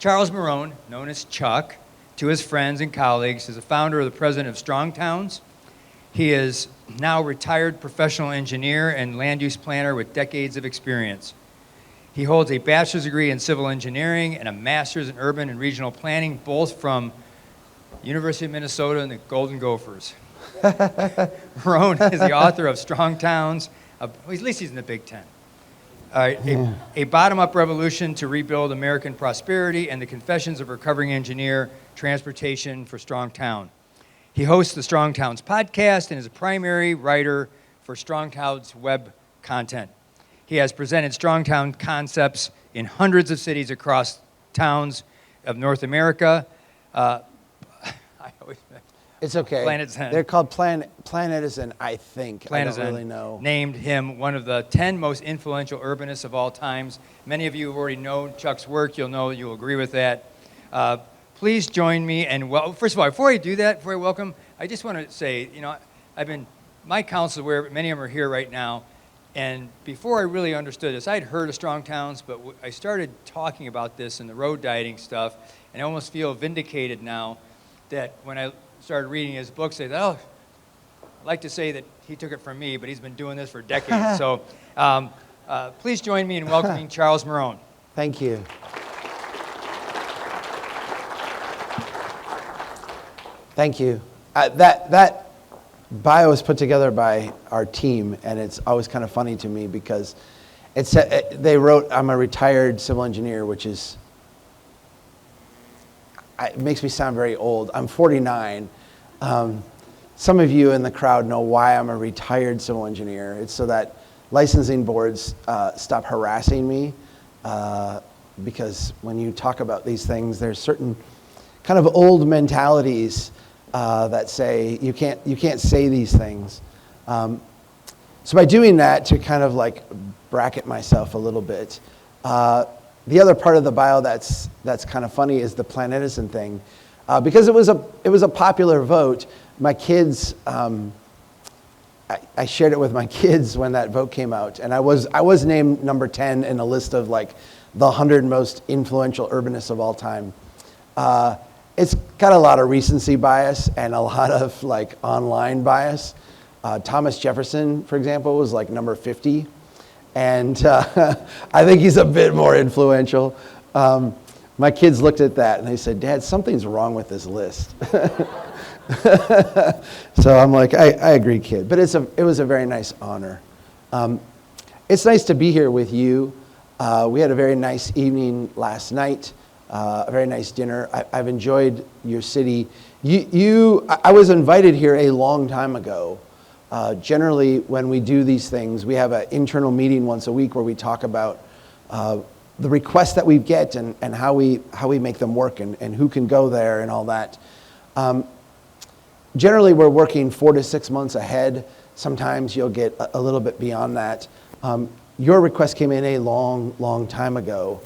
Charles Marohn, known as Chuck, to his friends and colleagues, is the founder and the president of Strong Towns. He is now retired professional engineer and land use planner with decades of experience. He holds a bachelor's degree in civil engineering and a master's in urban and regional planning, both from University of Minnesota and the Golden Gophers. Marohn is the author of Strong Towns, at least he's in the Big Ten. A bottom-up revolution to rebuild American prosperity, and the Confessions of a Recovering Engineer, Transportation for Strong Town. He hosts the Strong Towns podcast and is a primary writer for Strong Towns web content. He has presented Strong Town concepts in hundreds of cities across towns of North America. It's okay. Planet Zen. They're called Planetizen, I think. Planet I don't Zen really know. named him one of the 10 most influential urbanists of all times. Many of you have already known Chuck's work. You'll agree with that. Please join me and first of all, before I do that, before I welcome, I just want to say, my council, where many of them are here right now, and before I really understood this, I'd heard of Strong Towns, but I started talking about this and the road dieting stuff, and I almost feel vindicated now that when I started reading his books, I thought, I'd like to say that he took it from me, but he's been doing this for decades. So please join me in welcoming Charles Marohn. Thank you. Thank you. That bio was put together by our team, and it's always kind of funny to me because they wrote, I'm a retired civil engineer, which is, it makes me sound very old. I'm 49. Some of you in the crowd know why I'm a retired civil engineer. It's so that licensing boards stop harassing me, because when you talk about these things, there's certain kind of old mentalities that say you can't say these things. So by doing that, to kind of like bracket myself a little bit, the other part of the bio that's kind of funny is the Planetizen thing, because it was a popular vote. My kids, I shared it with my kids when that vote came out, and I was named number 10 in a list of like the 100 most influential urbanists of all time. It's got a lot of recency bias and a lot of like online bias. Thomas Jefferson, for example, was like number 50. And I think he's a bit more influential. My kids looked at that and they said, Dad, something's wrong with this list. So I'm like, I agree, kid. But it was a very nice honor. It's nice to be here with you. We had a very nice evening last night, a very nice dinner. I've enjoyed your city. I was invited here a long time ago. Generally, when we do these things, we have an internal meeting once a week where we talk about the requests that we get and how we make them work and who can go there and all that. Generally, we're working 4 to 6 months ahead. Sometimes you'll get a little bit beyond that. Your request came in a long time ago.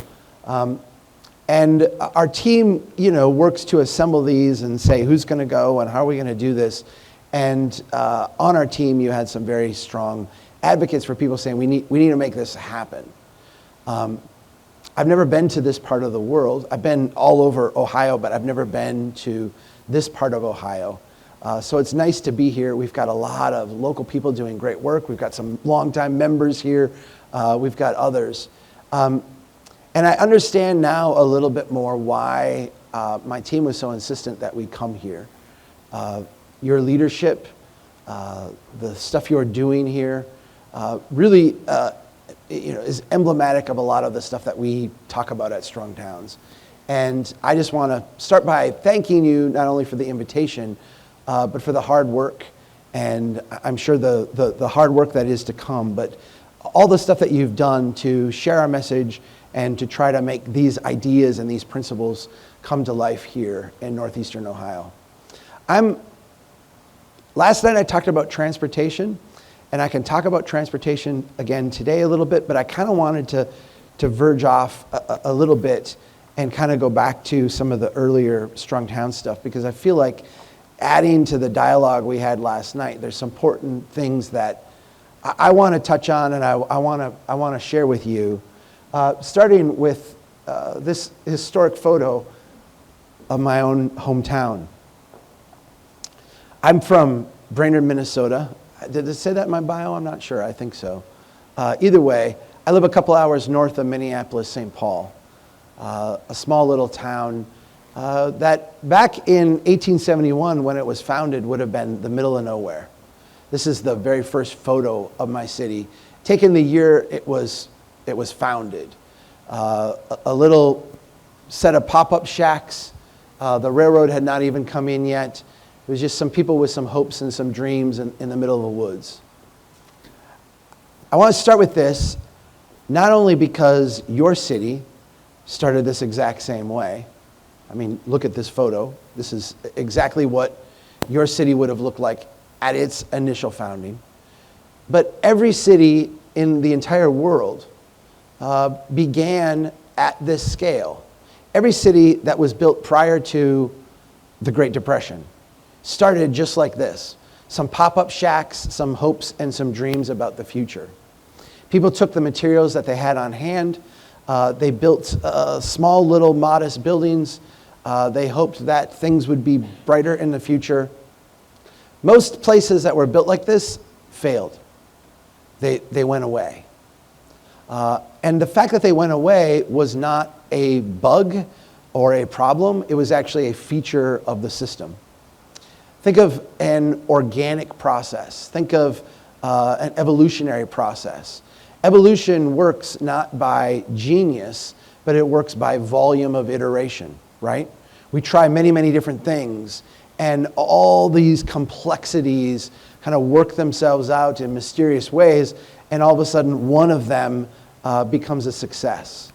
And our team, works to assemble these and say who's going to go and how are we going to do this. And on our team, you had some very strong advocates for people saying we need to make this happen. I've never been to this part of the world. I've been all over Ohio, but I've never been to this part of Ohio. So it's nice to be here. We've got a lot of local people doing great work. We've got some longtime members here. We've got others. And I understand now a little bit more why my team was so insistent that we come here. Your leadership, the stuff you're doing here, really is emblematic of a lot of the stuff that we talk about at Strong Towns. And I just want to start by thanking you not only for the invitation, but for the hard work, and I'm sure the hard work that is to come, but all the stuff that you've done to share our message and to try to make these ideas and these principles come to life here in Northeastern Ohio. Last night I talked about transportation, and I can talk about transportation again today a little bit, but I kind of wanted to verge off a little bit and kind of go back to some of the earlier Strong Town stuff, because I feel like adding to the dialogue we had last night, there's some important things that I want to touch on and I want to share with you, starting with this historic photo of my own hometown. I'm from Brainerd, Minnesota. Did it say that in my bio? I'm not sure. I think so. Either way, I live a couple hours north of Minneapolis, St. Paul, a small little town that back in 1871, when it was founded, would have been the middle of nowhere. This is the very first photo of my city, taken the year it was founded. A little set of pop-up shacks. The railroad had not even come in yet. It was just some people with some hopes and some dreams in the middle of the woods. I want to start with this, not only because your city started this exact same way. I mean, look at this photo. This is exactly what your city would have looked like at its initial founding. But every city in the entire world began at this scale. Every city that was built prior to the Great Depression started just like this. Some pop-up shacks, some hopes, and some dreams about the future. People took the materials that they had on hand. They built small, little, modest buildings. They hoped that things would be brighter in the future. Most places that were built like this failed. They went away. And the fact that they went away was not a bug or a problem. It was actually a feature of the system. Think of an organic process. Think of an evolutionary process. Evolution works not by genius, but it works by volume of iteration, right? We try many, many different things, and all these complexities kind of work themselves out in mysterious ways, and all of a sudden one of them becomes a success.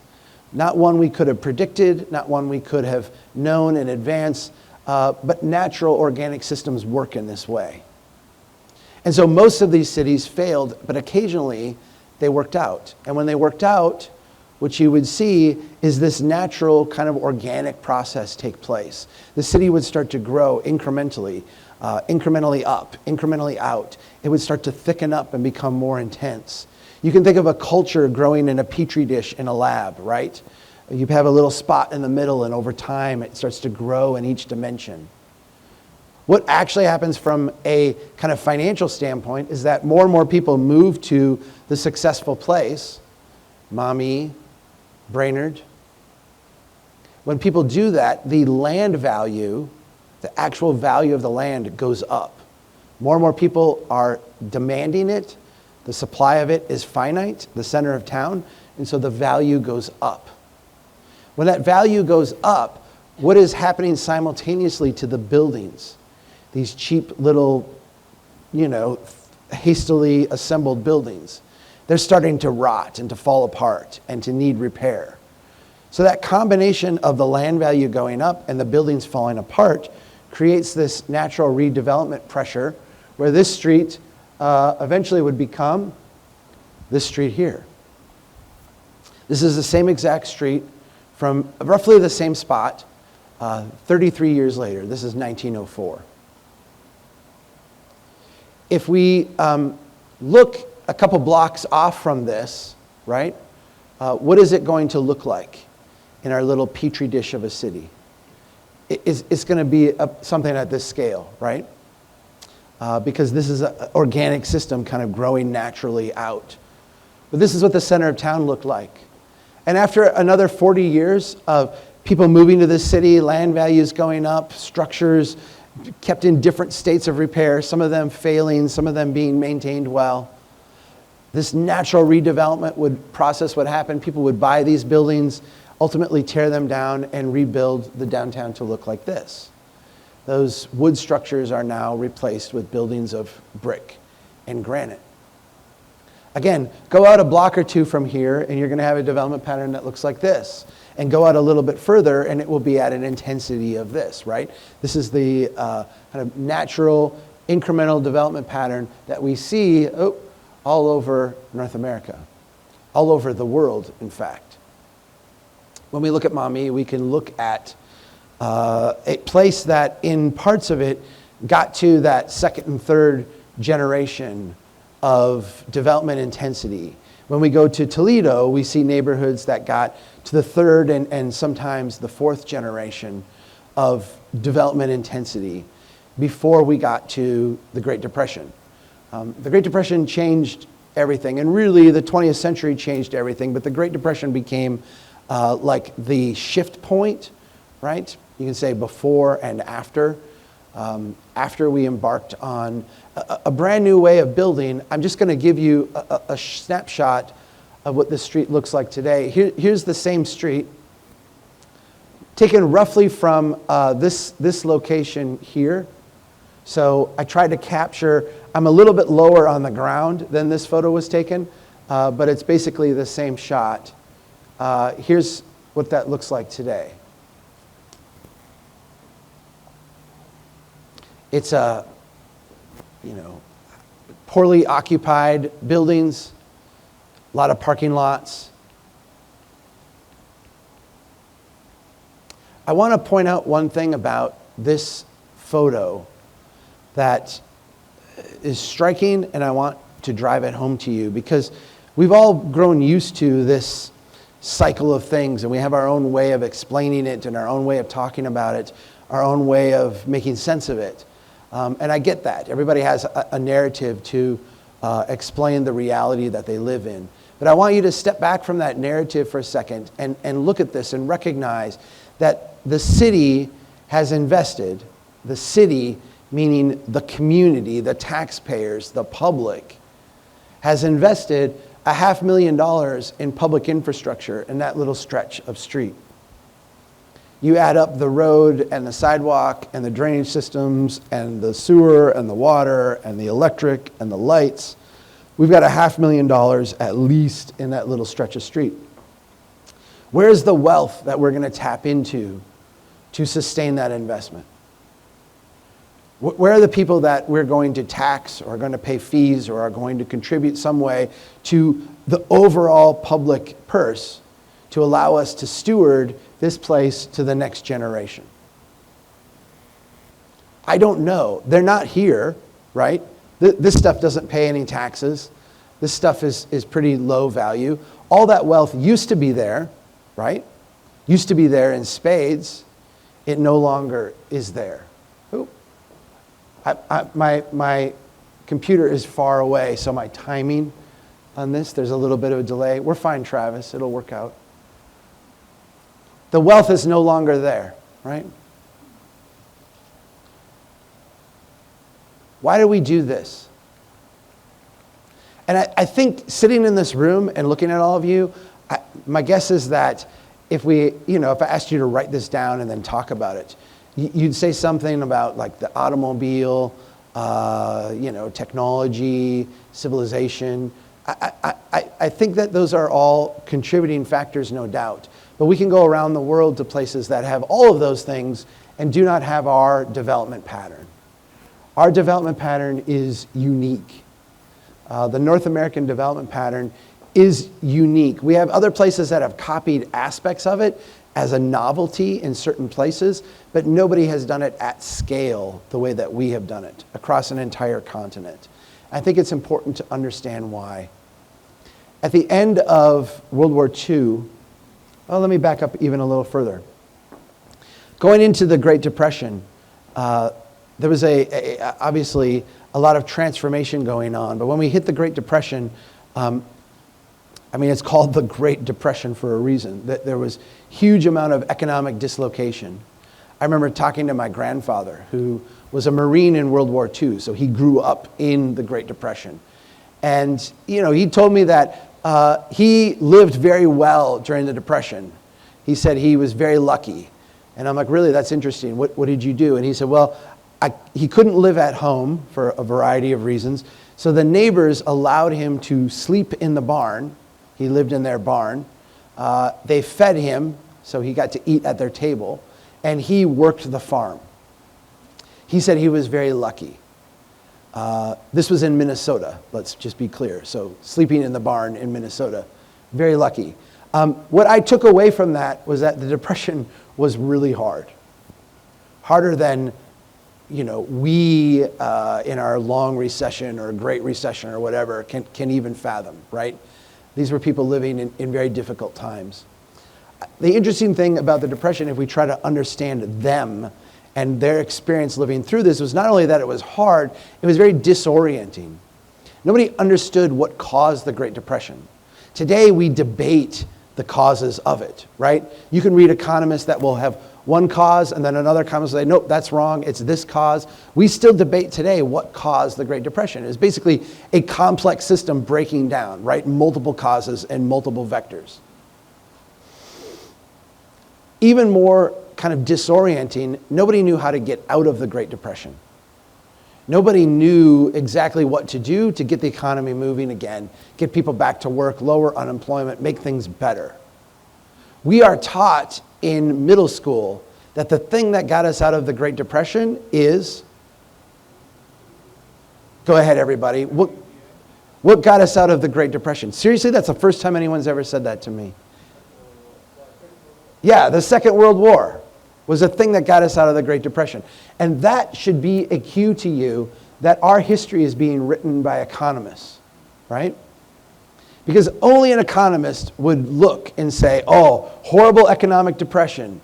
Not one we could have predicted, not one we could have known in advance, but natural organic systems work in this way. And so most of these cities failed, but occasionally they worked out. And when they worked out, what you would see is this natural kind of organic process take place. The city would start to grow incrementally, incrementally up, incrementally out. It would start to thicken up and become more intense. You can think of a culture growing in a petri dish in a lab, right? You have a little spot in the middle, and over time it starts to grow in each dimension. What actually happens from a kind of financial standpoint is that more and more people move to the successful place, Maumee, Brainerd. When people do that, the land value, the actual value of the land goes up. More and more people are demanding it. The supply of it is finite, the center of town, and so the value goes up. When that value goes up, what is happening simultaneously to the buildings? These cheap little, hastily assembled buildings. They're starting to rot and to fall apart and to need repair. So that combination of the land value going up and the buildings falling apart creates this natural redevelopment pressure where this street eventually would become this street here. This is the same exact street from roughly the same spot 33 years later. This is 1904. If we look a couple blocks off from this, right, what is it going to look like in our little petri dish of a city? It's going to be something at this scale, right? Because this is an organic system kind of growing naturally out. But this is what the center of town looked like. And after another 40 years of people moving to this city, land values going up, structures kept in different states of repair, some of them failing, some of them being maintained well. This natural redevelopment process would happen. People would buy these buildings, ultimately tear them down, and rebuild the downtown to look like this. Those wood structures are now replaced with buildings of brick and granite. Again, go out a block or two from here, and you're going to have a development pattern that looks like this. And go out a little bit further, and it will be at an intensity of this, right? This is the kind of natural, incremental development pattern that we see all over North America, all over the world, in fact. When we look at Maumee, we can look at a place that in parts of it got to that second and third generation of development intensity. When we go to Toledo, we see neighborhoods that got to the third and sometimes the fourth generation of development intensity before we got to the Great Depression. The Great Depression changed everything, and really the 20th century changed everything, but the Great Depression became like the shift point, right? You can say before and after. After we embarked on a brand new way of building. I'm just going to give you a snapshot of what this street looks like today. Here's the same street, taken roughly from this location here. So I tried to capture, I'm a little bit lower on the ground than this photo was taken, but it's basically the same shot. Here's what that looks like today. It's poorly occupied buildings, a lot of parking lots. I want to point out one thing about this photo that is striking, and I want to drive it home to you, because we've all grown used to this cycle of things, and we have our own way of explaining it and our own way of talking about it, our own way of making sense of it. And I get that. Everybody has a narrative to explain the reality that they live in. But I want you to step back from that narrative for a second and look at this and recognize that the city has invested, the city meaning the community, the taxpayers, the public, has invested $500,000 in public infrastructure in that little stretch of street. You add up the road and the sidewalk and the drainage systems and the sewer and the water and the electric and the lights, we've got $500,000 at least in that little stretch of street. Where's the wealth that we're going to tap into to sustain that investment? Where are the people that we're going to tax or are going to pay fees or are going to contribute some way to the overall public purse to allow us to steward this place to the next generation? I don't know. They're not here, right? This stuff doesn't pay any taxes. This stuff is pretty low value. All that wealth used to be there, right? Used to be there in spades. It no longer is there. Ooh. My computer is far away, so my timing on this, there's a little bit of a delay. We're fine, Travis. It'll work out. The wealth is no longer there, right? Why do we do this? And I think sitting in this room and looking at all of you, my guess is that if I asked you to write this down and then talk about it, you'd say something about like the automobile, technology, civilization. I think that those are all contributing factors, no doubt. But we can go around the world to places that have all of those things and do not have our development pattern. Our development pattern is unique. The North American development pattern is unique. We have other places that have copied aspects of it as a novelty in certain places, but nobody has done it at scale the way that we have done it across an entire continent. I think it's important to understand why. At the end of World War II, let me back up even a little further. Going into the Great Depression, there was obviously a lot of transformation going on. But when we hit the Great Depression, it's called the Great Depression for a reason. That there was huge amount of economic dislocation. I remember talking to my grandfather, who was a Marine in World War II, so he grew up in the Great Depression. And he told me that he lived very well during the Depression. He said he was very lucky. And I'm like, really, that's interesting. What did you do? And he said, well, he couldn't live at home for a variety of reasons. So the neighbors allowed him to sleep in the barn. He lived in their barn. They fed him, so he got to eat at their table. And he worked the farm. He said he was very lucky. This was in Minnesota, let's just be clear. So sleeping in the barn in Minnesota, very lucky. What I took away from that was that the Depression was really hard. Harder than, we in our long recession or great recession or whatever can even fathom, right? These were people living in very difficult times. The interesting thing about the Depression, if we try to understand them and their experience living through this, was not only that it was hard, it was very disorienting. Nobody understood what caused the Great Depression. Today, we debate the causes of it, right? You can read economists that will have one cause and then another economist will say, nope, that's wrong, it's this cause. We still debate today what caused the Great Depression. It's basically a complex system breaking down, right? Multiple causes and multiple vectors. Even more kind of disorienting, nobody knew how to get out of the Great Depression. Nobody knew exactly what to do to get the economy moving again, get people back to work, lower unemployment, make things better. We are taught in middle school that the thing that got us out of the Great Depression is, go ahead everybody, what got us out of the Great Depression? Seriously, that's the first time anyone's ever said that to me. Yeah, the Second World War was a thing that got us out of the Great Depression. And that should be a cue to you that our history is being written by economists, right? Because only an economist would look and say, oh, horrible economic depression,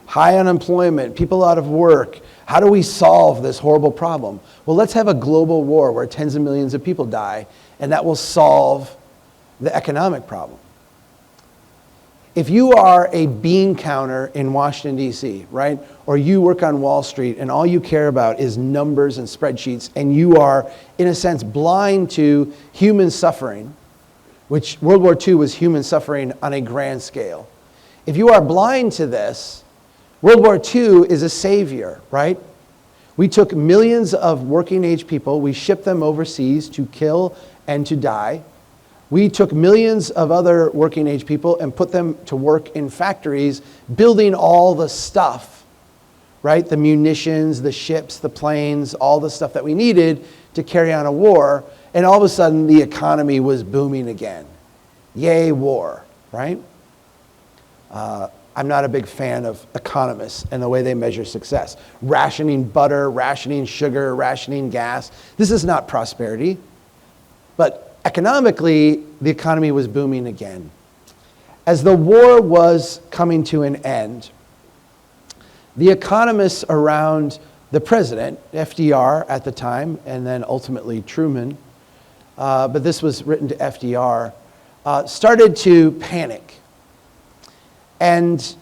high unemployment, people out of work. How do we solve this horrible problem? Well, let's have a global war where tens of millions of people die, and that will solve the economic problem. If you are a bean counter in Washington, D.C., right, or you work on Wall Street and all you care about is numbers and spreadsheets, and you are, in a sense, blind to human suffering, which World War II was human suffering on a grand scale. If you are blind to this, World War II is a savior, right? We took millions of working age people, we shipped them overseas to kill and to die. We took millions of other working age people and put them to work in factories building all the stuff, right? The munitions, the ships, the planes, all the stuff that we needed to carry on a war. And all of a sudden the economy was booming again. Yay, war, right? I'm not a big fan of economists and the way they measure success. Rationing butter, rationing sugar, rationing gas. This is not prosperity. But economically, the economy was booming again. As the war was coming to an end, the economists around the president, FDR at the time, and then ultimately Truman, but this was written to FDR, started to panic. And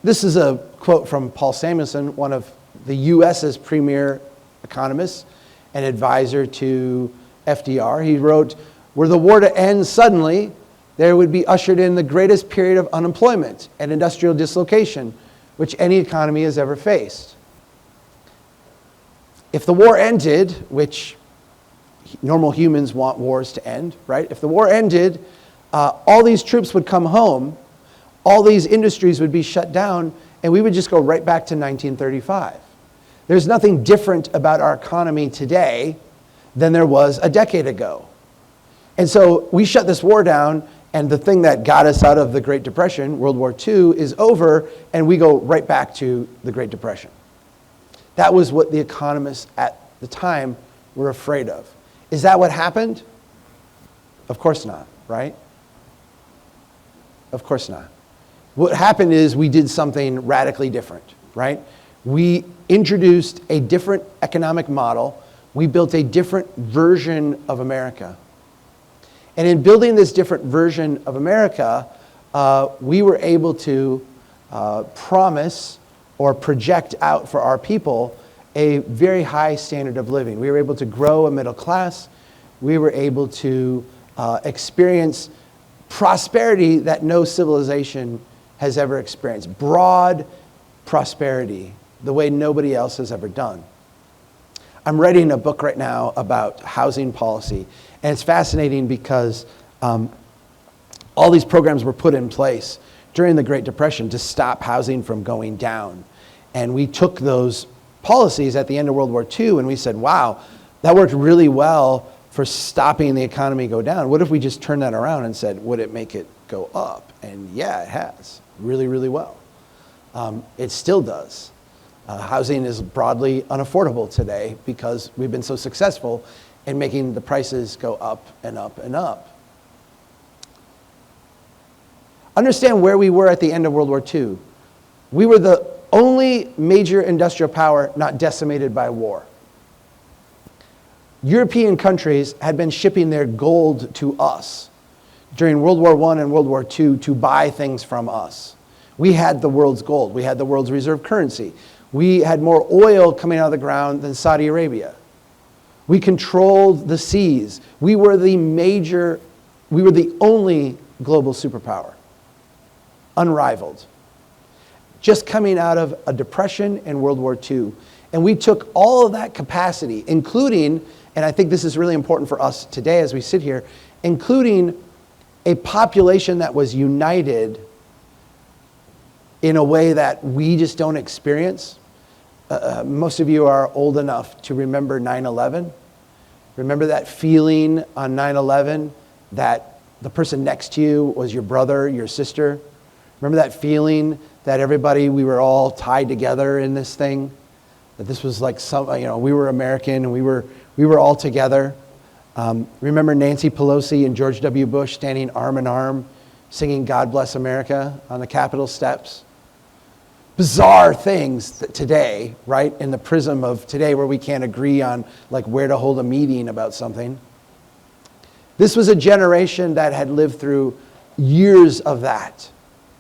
this is a quote from Paul Samuelson, one of the U.S.'s premier economists and advisor to FDR. He wrote, were the war to end suddenly, there would be ushered in the greatest period of unemployment and industrial dislocation which any economy has ever faced. If the war ended, which normal humans want wars to end, right? If the war ended, all these troops would come home, all these industries would be shut down, and we would just go right back to 1935. There's nothing different about our economy today than there was a decade ago. And so we shut this war down, and the thing that got us out of the Great Depression, World War II, is over, and we go right back to the Great Depression. That was what the economists at the time were afraid of. Is that what happened? Of course not, right? Of course not. What happened is we did something radically different, right? We introduced a different economic model. We built a different version of America. And in building this different version of America, we were able to promise or project out for our people a very high standard of living. We were able to grow a middle class. We were able to experience prosperity that no civilization has ever experienced. Broad prosperity, the way nobody else has ever done. I'm writing a book right now about housing policy, and it's fascinating because all these programs were put in place during the Great Depression to stop housing from going down. And we took those policies at the end of World War II and we said, wow, that worked really well for stopping the economy go down. What if we just turned that around and said, would it make it go up? And yeah, it has, really, really well. It still does. Housing is broadly unaffordable today because we've been so successful in making the prices go up and up and up. Understand where we were at the end of World War II. We were the only major industrial power not decimated by war. European countries had been shipping their gold to us during World War I and World War II to buy things from us. We had the world's gold. We had the world's reserve currency. We had more oil coming out of the ground than Saudi Arabia. We controlled the seas. We were the only global superpower, unrivaled. Just coming out of a depression in World War II. And we took all of that capacity, including, and I think this is really important for us today as we sit here, including a population that was united in a way that we just don't experience. Most of you are old enough to remember 9/11. Remember that feeling on 9/11 that the person next to you was your brother, your sister? Remember that feeling that we were all tied together in this thing? That this was like we were American and we were all together. Remember Nancy Pelosi and George W. Bush standing arm in arm, singing God Bless America on the Capitol steps? Bizarre things that today, right, in the prism of today where we can't agree on like where to hold a meeting about something. This was a generation that had lived through years of that.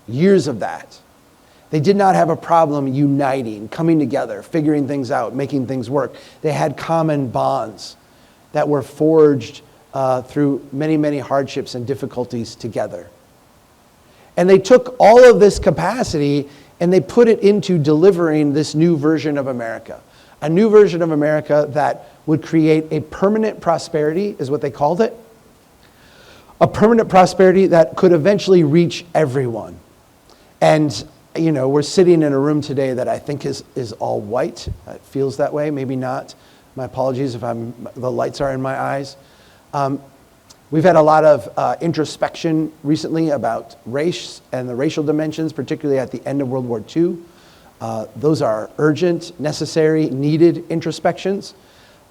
Years of that. They did not have a problem uniting, coming together, figuring things out, making things work. They had common bonds that were forged through many, many hardships and difficulties together. And they took all of this capacity and they put it into delivering this new version of America. A new version of America that would create a permanent prosperity, is what they called it. A permanent prosperity that could eventually reach everyone. And, we're sitting in a room today that I think is all white. It feels that way, maybe not. My apologies if the lights are in my eyes. We've had a lot of introspection recently about race and the racial dimensions, particularly at the end of World War II. Those are urgent, necessary, needed introspections.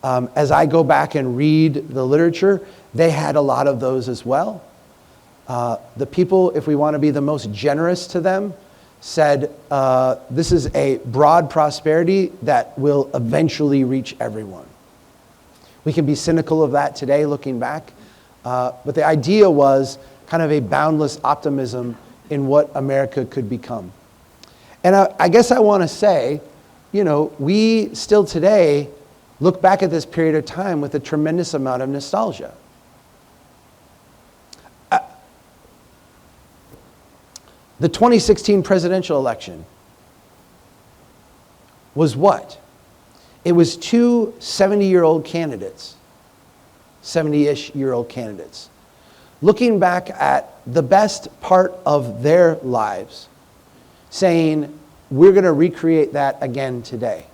As I go back and read the literature, they had a lot of those as well. The people, if we want to be the most generous to them, said this is a broad prosperity that will eventually reach everyone. We can be cynical of that today, looking back. But the idea was kind of a boundless optimism in what America could become. And I guess I want to say, we still today look back at this period of time with a tremendous amount of nostalgia. The 2016 presidential election was what? It was two 70-year-old candidates. 70-ish-year-old candidates, looking back at the best part of their lives, saying, we're going to recreate that again today.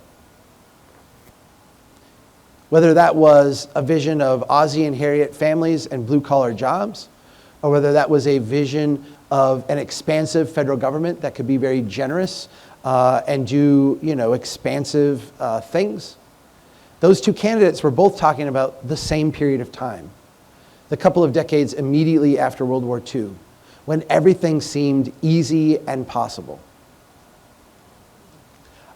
Whether that was a vision of Ozzie and Harriet families and blue-collar jobs, or whether that was a vision of an expansive federal government that could be very generous and do, expansive things. Those two candidates were both talking about the same period of time, the couple of decades immediately after World War II, when everything seemed easy and possible.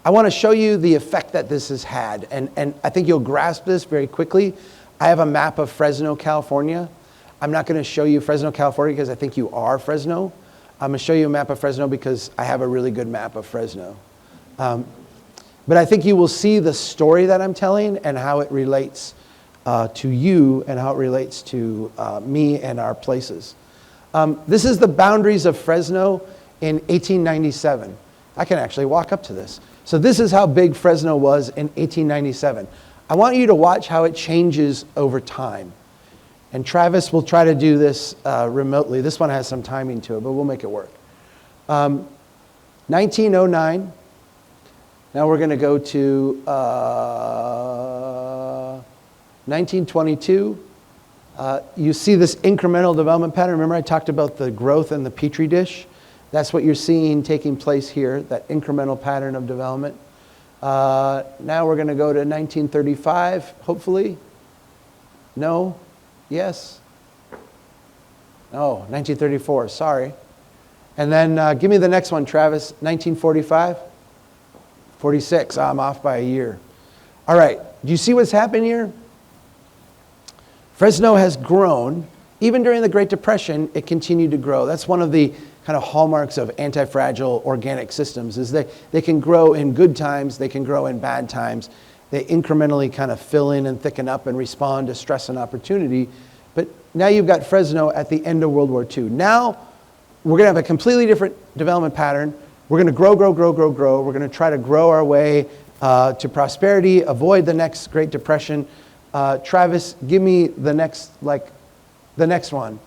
I want to show you the effect that this has had, and I think you'll grasp this very quickly. I have a map of Fresno, California. I'm not going to show you Fresno, California because I think you are Fresno. I'm going to show you a map of Fresno because I have a really good map of Fresno. But I think you will see the story that I'm telling and how it relates to you and how it relates to me and our places. This is the boundaries of Fresno in 1897. I can actually walk up to this. So this is how big Fresno was in 1897. I want you to watch how it changes over time. And Travis will try to do this remotely. This one has some timing to it, but we'll make it work. 1909. Now we're going to go to 1922. You see this incremental development pattern. Remember I talked about the growth in the Petri dish? That's what you're seeing taking place here, that incremental pattern of development. Now we're going to go to 1935, hopefully. No? Yes? No, 1934, sorry. And then give me the next one, Travis. 1945? 46. I'm off by a year. All right. Do you see what's happened here? Fresno has grown. Even during the Great Depression, it continued to grow. That's one of the kind of hallmarks of anti-fragile organic systems, is they can grow in good times, they can grow in bad times. They incrementally kind of fill in and thicken up and respond to stress and opportunity. But now you've got Fresno at the end of World War II. Now we're going to have a completely different development pattern. We're going to grow. We're going to try to grow our way to prosperity, avoid the next Great Depression. Travis, give me the next one.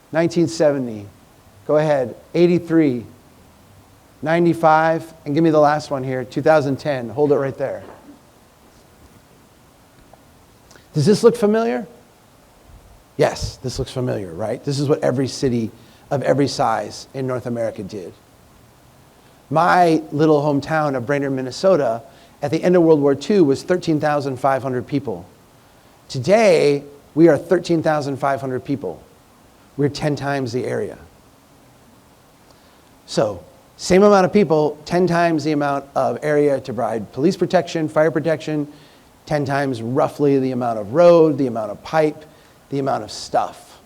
1970. Go ahead. 83. 95. And give me the last one here. 2010. Hold it right there. Does this look familiar? Yes, this looks familiar, right? This is what every city of every size in North America did. My little hometown of Brainerd, Minnesota, at the end of World War II was 13,500 people. Today, we are 13,500 people. We're 10 times the area. So, same amount of people, 10 times the amount of area to provide police protection, fire protection, 10 times roughly the amount of road, the amount of pipe, the amount of stuff.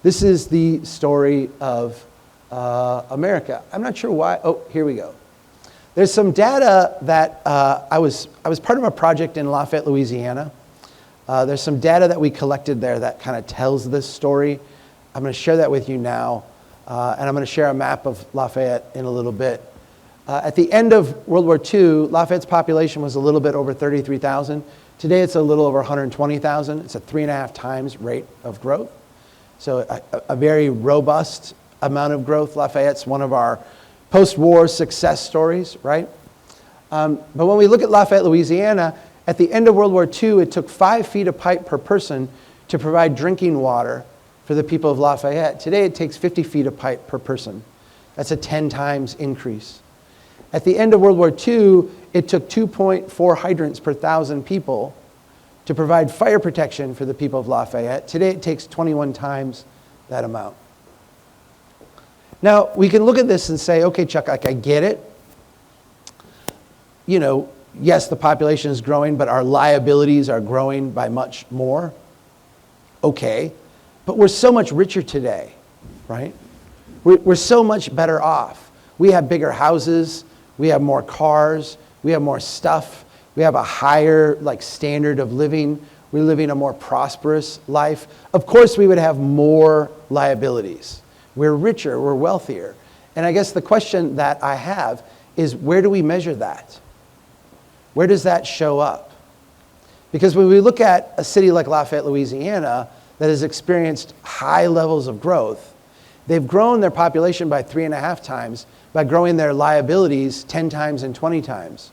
This is the story of America. I'm not sure why. Oh, here we go. There's some data that I was part of a project in Lafayette, Louisiana. There's some data that we collected there that kind of tells this story. I'm going to share that with you now, and I'm going to share a map of Lafayette in a little bit. At the end of World War II, Lafayette's population was a little bit over 33,000. Today it's a little over 120,000. It's a 3.5 times rate of growth. So a very robust amount of growth. Lafayette's one of our post-war success stories, right? But when we look at Lafayette, Louisiana, at the end of World War II, it took 5 feet of pipe per person to provide drinking water for the people of Lafayette. Today it takes 50 feet of pipe per person. That's a 10 times increase. At the end of World War II, it took 2.4 hydrants per 1,000 people to provide fire protection for the people of Lafayette. Today it takes 21 times that amount. Now, we can look at this and say, okay, Chuck, like, I get it. You know, yes, the population is growing, but our liabilities are growing by much more. Okay, but we're so much richer today, right? We're so much better off. We have bigger houses. We have more cars, we have more stuff, we have a higher standard of living, we're living a more prosperous life. Of course we would have more liabilities. We're richer, we're wealthier. And I guess the question that I have is, where do we measure that? Where does that show up? Because when we look at a city like Lafayette, Louisiana, that has experienced high levels of growth, they've grown their population by 3.5 times, by growing their liabilities 10 times and 20 times.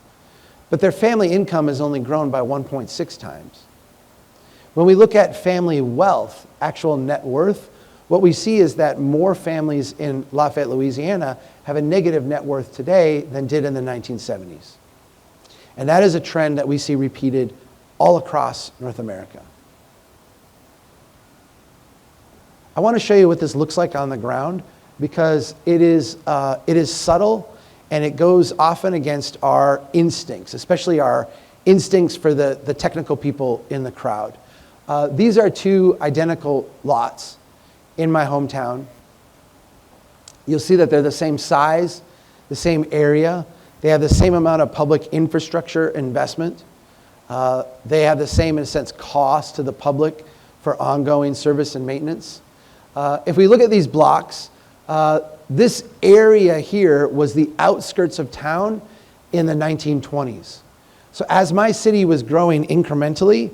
But their family income has only grown by 1.6 times. When we look at family wealth, actual net worth, what we see is that more families in Lafayette, Louisiana have a negative net worth today than did in the 1970s. And that is a trend that we see repeated all across North America. I want to show you what this looks like on the ground, because it is subtle, and it goes often against our instincts, especially our instincts for the technical people in the crowd. These are 2 identical lots in my hometown. You'll see that they're the same size, the same area. They have the same amount of public infrastructure investment. They have the same, in a sense, cost to the public for ongoing service and maintenance. If we look at these blocks, this area here was the outskirts of town in the 1920s. So as my city was growing incrementally,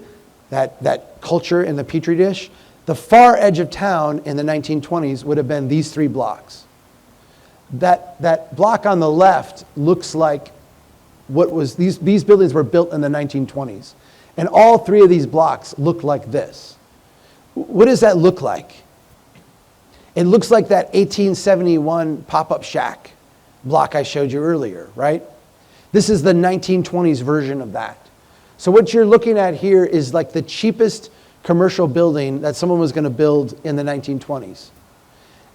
that culture in the Petri dish, the far edge of town in the 1920s would have been these 3 blocks. That block on the left looks like what was, these buildings were built in the 1920s. And all 3 of these blocks look like this. What does that look like? It looks like that 1871 pop-up shack block I showed you earlier, right? This is the 1920s version of that. So what you're looking at here is like the cheapest commercial building that someone was going to build in the 1920s.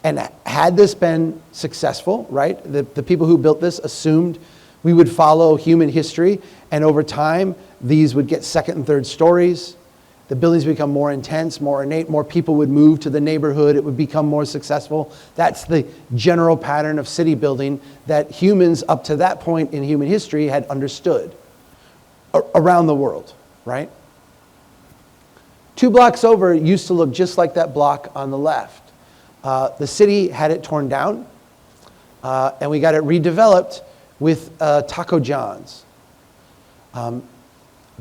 And had this been successful, right, the people who built this assumed we would follow human history, and over time, these would get second and third stories. The buildings become more intense, more ornate, more people would move to the neighborhood, it would become more successful. That's the general pattern of city building that humans up to that point in human history had understood around the world, right? 2 blocks over used to look just like that block on the left. The city had it torn down, and we got it redeveloped with Taco John's.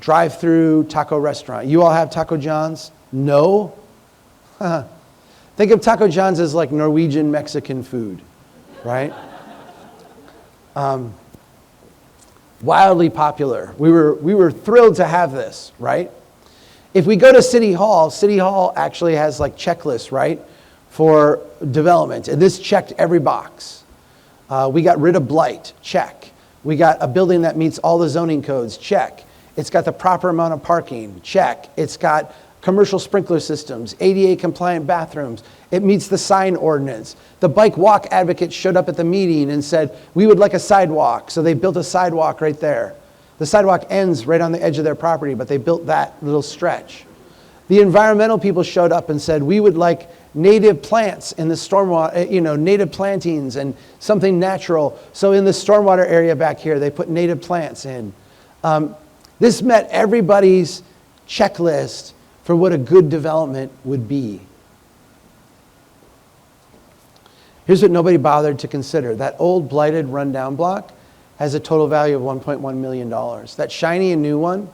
Drive-through taco restaurant. You all have Taco John's? No? Think of Taco John's as like Norwegian Mexican food, right? Wildly popular. We were thrilled to have this, right? If we go to City Hall actually has like checklists, right, for development. And this checked every box. We got rid of blight, check. We got a building that meets all the zoning codes, check. It's got the proper amount of parking, check. It's got commercial sprinkler systems, ADA compliant bathrooms. It meets the sign ordinance. The bike walk advocates showed up at the meeting and said, we would like a sidewalk. So they built a sidewalk right there. The sidewalk ends right on the edge of their property, but they built that little stretch. The environmental people showed up and said, we would like native plants in the stormwater, native plantings and something natural. So in the stormwater area back here, they put native plants in. This met everybody's checklist for what a good development would be. Here's what nobody bothered to consider. That old blighted rundown block has a total value of $1.1 million. That shiny and new one,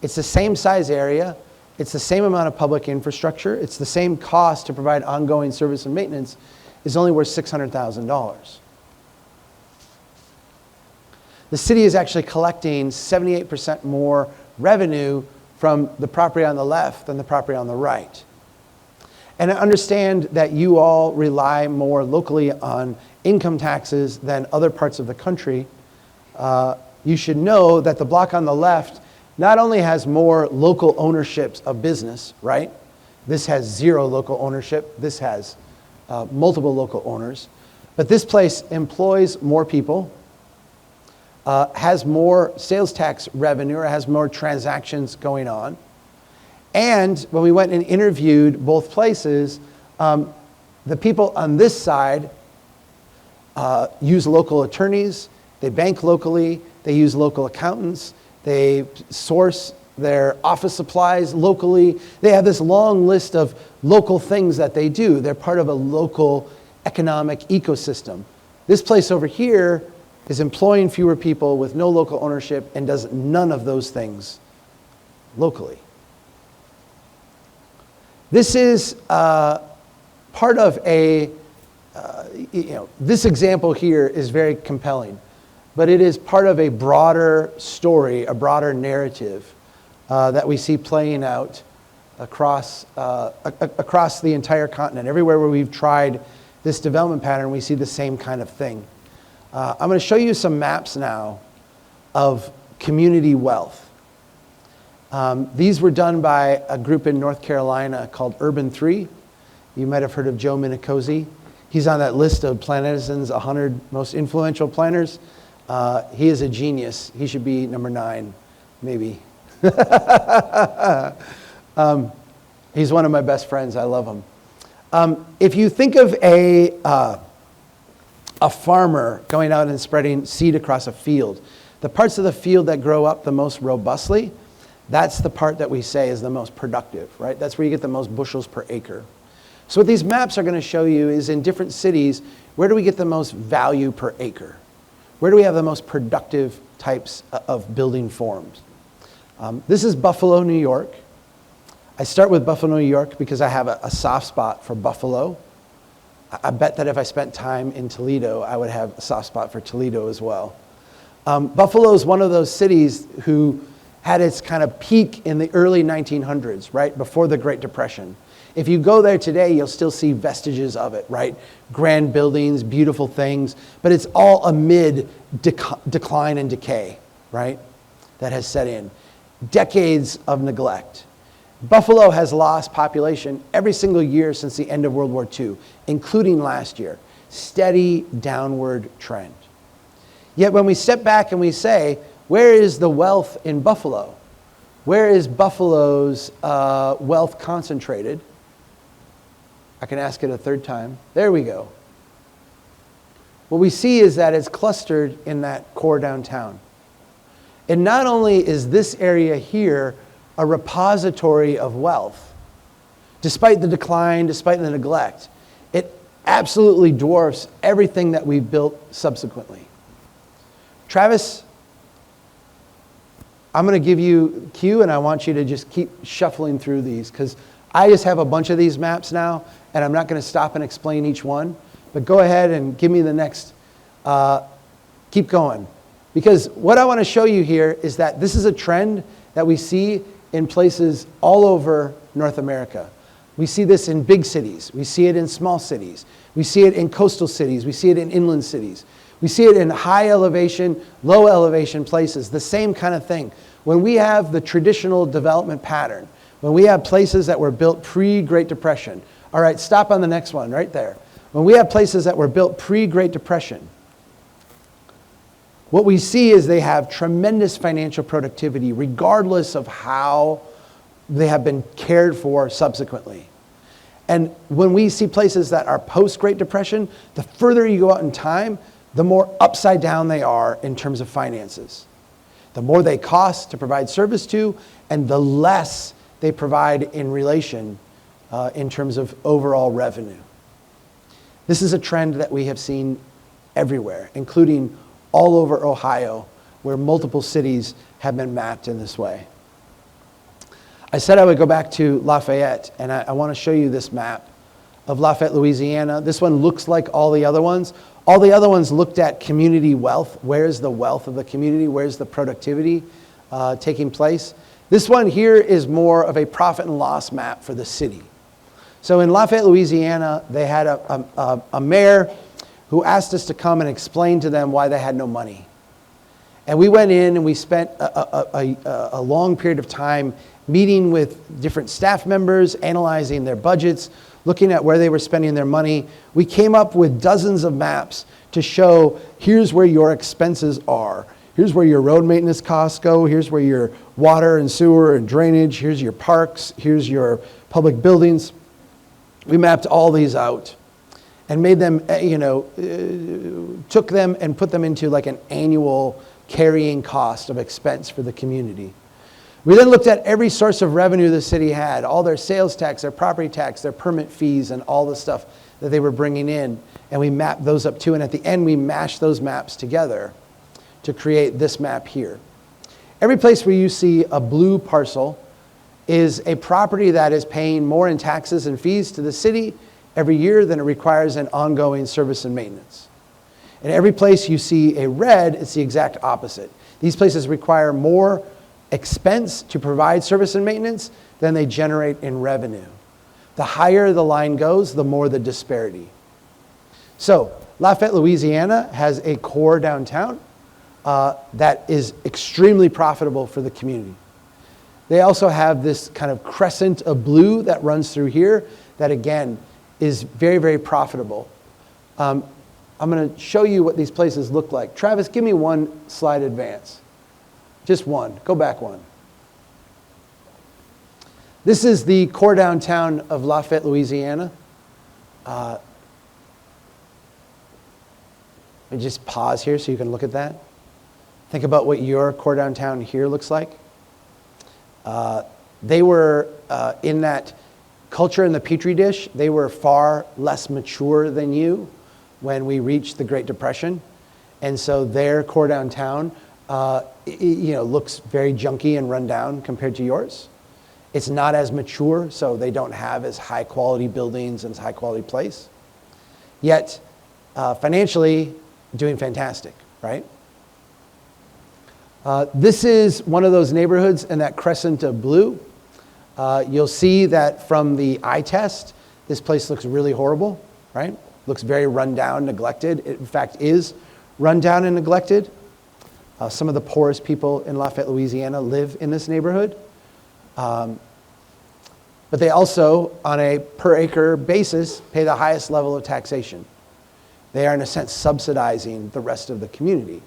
it's the same size area, it's the same amount of public infrastructure, it's the same cost to provide ongoing service and maintenance, is only worth $600,000. The city is actually collecting 78% more revenue from the property on the left than the property on the right. And I understand that you all rely more locally on income taxes than other parts of the country. You should know that the block on the left not only has more local ownerships of business, right? This has 0 local ownership. This has multiple local owners. But this place employs more people, has more sales tax revenue, or has more transactions going on. And when we went and interviewed both places, the people on this side use local attorneys, they bank locally, they use local accountants, they source their office supplies locally. They have this long list of local things that they do. They're part of a local economic ecosystem. This place over here is employing fewer people with no local ownership and does none of those things locally. This is part of a, this example here is very compelling, but it is part of a broader story, a broader narrative that we see playing out across the entire continent. Everywhere where we've tried this development pattern, we see the same kind of thing. I'm going to show you some maps now of community wealth. These were done by a group in North Carolina called Urban 3. You might have heard of Joe Minicozy. He's on that list of Planet Edison's 100 most influential planners. He is a genius. He should be number 9, maybe. He's one of my best friends. I love him. If you think of a farmer going out and spreading seed across a field, the parts of the field that grow up the most robustly, that's the part that we say is the most productive, right? That's where you get the most bushels per acre. So what these maps are going to show you is in different cities, where do we get the most value per acre? Where do we have the most productive types of building forms? This is Buffalo, New York. I start with Buffalo, New York because I have a soft spot for Buffalo. I bet that if I spent time in Toledo, I would have a soft spot for Toledo as well. Buffalo is one of those cities who had its kind of peak in the early 1900s, right, before the Great Depression. If you go there today, you'll still see vestiges of it, right? Grand buildings, beautiful things, but it's all amid decline and decay, right, that has set in. Decades of neglect. Buffalo has lost population every single year since the end of World War II, including last year. Steady downward trend. Yet when we step back and we say, where is the wealth in Buffalo? Where is Buffalo's wealth concentrated? I can ask it a third time. There we go. What we see is that it's clustered in that core downtown. And not only is this area here a repository of wealth, despite the decline, despite the neglect, it absolutely dwarfs everything that we've built subsequently. Travis, I'm going to give you a cue, and I want you to just keep shuffling through these, because I just have a bunch of these maps now, and I'm not going to stop and explain each one. But go ahead and give me the next. Keep going. Because what I want to show you here is that this is a trend that we see in places all over North America. We see this in big cities. We see it in small cities. We see it in coastal cities. We see it in inland cities. We see it in high elevation, low elevation places, the same kind of thing. When we have the traditional development pattern, when we have places that were built pre-Great Depression. All right, stop on the next one right there. When we have places that were built pre-Great Depression, what we see is they have tremendous financial productivity regardless of how they have been cared for subsequently. And when we see places that are post-Great Depression, the further you go out in time, the more upside down they are in terms of finances. The more they cost to provide service to, and the less they provide in relation in terms of overall revenue. This is a trend that we have seen everywhere, including all over Ohio, where multiple cities have been mapped in this way. I said I would go back to Lafayette, and I want to show you this map of Lafayette, Louisiana. This one looks like all the other ones. All the other ones looked at community wealth. Where's the wealth of the community? Where's the productivity taking place? This one here is more of a profit and loss map for the city. So in Lafayette, Louisiana, they had a mayor who asked us to come and explain to them why they had no money. And we went in and we spent a long period of time meeting with different staff members, analyzing their budgets, looking at where they were spending their money. We came up with dozens of maps to show, here's where your expenses are. Here's where your road maintenance costs go. Here's where your water and sewer and drainage. Here's your parks. Here's your public buildings. We mapped all these out and made them, took them and put them into like an annual carrying cost of expense for the community. We then looked at every source of revenue the city had, all their sales tax, their property tax, their permit fees, and all the stuff that they were bringing in. And we mapped those up too. And at the end, we mashed those maps together to create this map here. Every place where you see a blue parcel is a property that is paying more in taxes and fees to the city every year than it requires in ongoing service and maintenance. And every place you see a red, it's the exact opposite. These places require more expense to provide service and maintenance than they generate in revenue. The higher the line goes, the more the disparity. So Lafayette, Louisiana has a core downtown that is extremely profitable for the community. They also have this kind of crescent of blue that runs through here that, again, is very, very profitable. I'm going to show you what these places look like. Travis, give me one slide advance. Just one. Go back one. This is the core downtown of Lafayette, Louisiana. Let me just pause here so you can look at that. Think about what your core downtown here looks like. They were in that culture in the Petri dish. They were far less mature than you when we reached the Great Depression. And so their core downtown looks very junky and run down compared to yours. It's not as mature, so they don't have as high quality buildings and as high quality place. Yet, financially, doing fantastic, right? This is one of those neighborhoods in that crescent of blue. You'll see that from the eye test, this place looks really horrible, right? Looks very run down, neglected. It, in fact, is run down and neglected. Some of the poorest people in Lafayette, Louisiana live in this neighborhood. but they also, on a per acre basis, pay the highest level of taxation. They are, in a sense, subsidizing the rest of the community.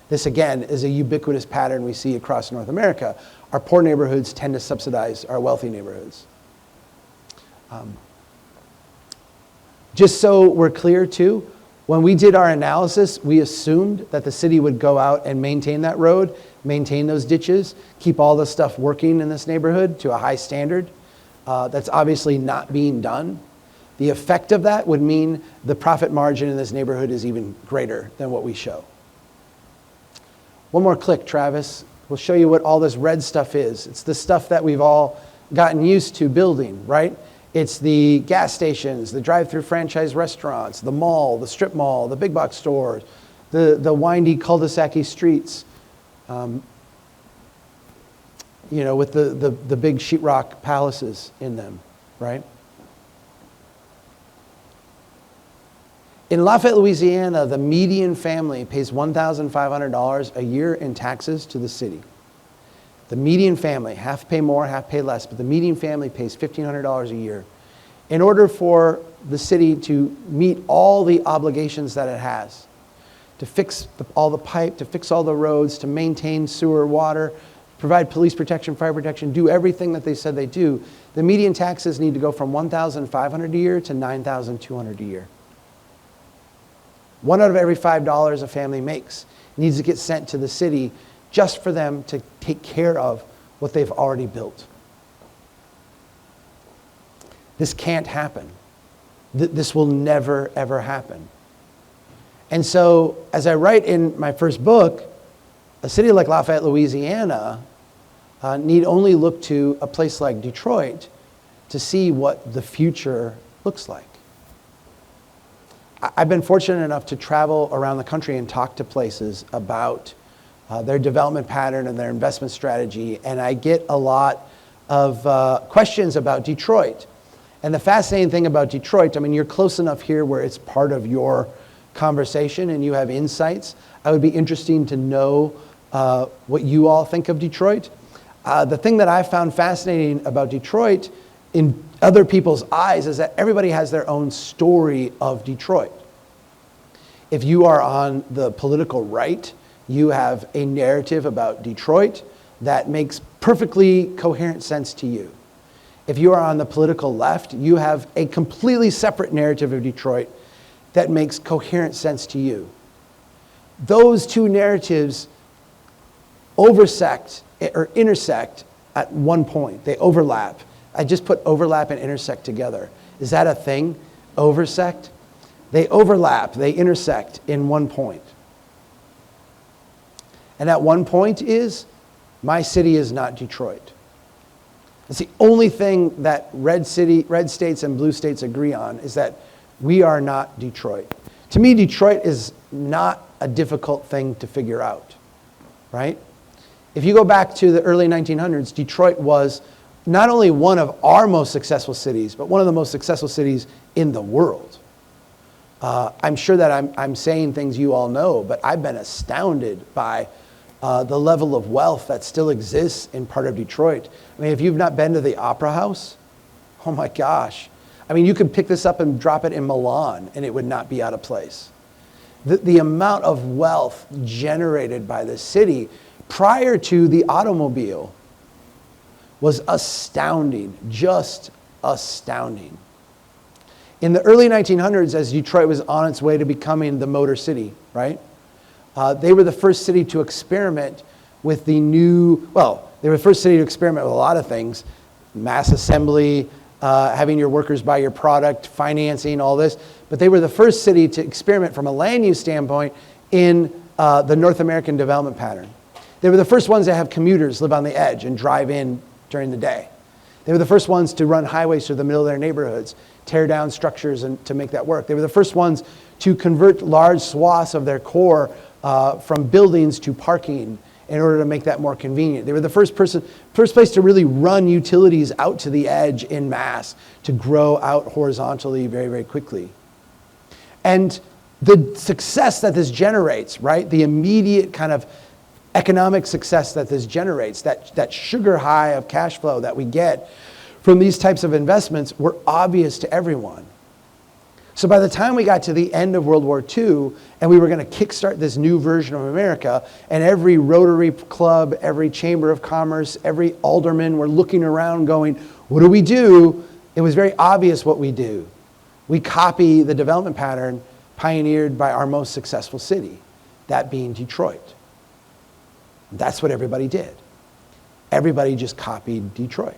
This, again, is a ubiquitous pattern we see across North America. Our poor neighborhoods tend to subsidize our wealthy neighborhoods. Just so we're clear, too, when we did our analysis, we assumed that the city would go out and maintain that road, maintain those ditches, keep all the stuff working in this neighborhood to a high standard. That's obviously not being done. The effect of that would mean the profit margin in this neighborhood is even greater than what we show. One more click, Travis. We'll show you what all this red stuff is. It's the stuff that we've all gotten used to building, right? It's the gas stations, the drive-through franchise restaurants, the mall, the strip mall, the big box stores, the windy cul-de-sac-y streets, with the big sheetrock palaces in them, right? In Lafayette, Louisiana, the median family pays $1,500 a year in taxes to the city. The median family, half pay more, half pay less, but the median family pays $1,500 a year. In order for the city to meet all the obligations that it has, to fix all the pipe, to fix all the roads, to maintain sewer, water, provide police protection, fire protection, do everything that they said they do, the median taxes need to go from $1,500 a year to $9,200 a year. 1 out of every $5 a family makes needs to get sent to the city just for them to take care of what they've already built. This can't happen. This will never, ever happen. And so, as I write in my first book, a city like Lafayette, Louisiana, need only look to a place like Detroit to see what the future looks like. I've been fortunate enough to travel around the country and talk to places about their development pattern and their investment strategy, and I get a lot of questions about Detroit. And the fascinating thing about Detroit, I mean, you're close enough here where it's part of your conversation and you have insights. I would be interesting to know what you all think of Detroit. The thing that I found fascinating about Detroit in other people's eyes is that everybody has their own story of Detroit. If you are on the political right, you have a narrative about Detroit that makes perfectly coherent sense to you. If you are on the political left, you have a completely separate narrative of Detroit that makes coherent sense to you. Those two narratives intersect at one point. They overlap. I just put overlap and intersect together. Is that a thing? Oversect? They overlap, they intersect in one point. And that one point is, my city is not Detroit. It's the only thing that red states and blue states agree on, is that we are not Detroit. To me, Detroit is not a difficult thing to figure out, right? If you go back to the early 1900s, Detroit was not only one of our most successful cities, but one of the most successful cities in the world. I'm sure that I'm saying things you all know, but I've been astounded by the level of wealth that still exists in part of Detroit. I mean, if you've not been to the Opera House, oh my gosh. I mean, you could pick this up and drop it in Milan and it would not be out of place. The amount of wealth generated by the city prior to the automobile was astounding, just astounding. In the early 1900s, as Detroit was on its way to becoming the Motor City, right? They were the first city to experiment with they were the first city to experiment with a lot of things, mass assembly, having your workers buy your product, financing, all this. But they were the first city to experiment from a land use standpoint in the North American development pattern. They were the first ones to have commuters live on the edge and drive in during the day. They were the first ones to run highways through the middle of their neighborhoods, tear down structures and to make that work. They were the first ones to convert large swaths of their core from buildings to parking in order to make that more convenient. They were the first place to really run utilities out to the edge in mass, to grow out horizontally very, very quickly. And the success that this generates, right? The immediate kind of economic success that this generates, that sugar high of cash flow that we get from these types of investments were obvious to everyone. So by the time we got to the end of World War II and we were going to kickstart this new version of America, and every Rotary Club, every Chamber of Commerce, every alderman were looking around going, what do we do? It was very obvious what we do. We copy the development pattern pioneered by our most successful city, that being Detroit. That's what everybody did. Everybody just copied Detroit.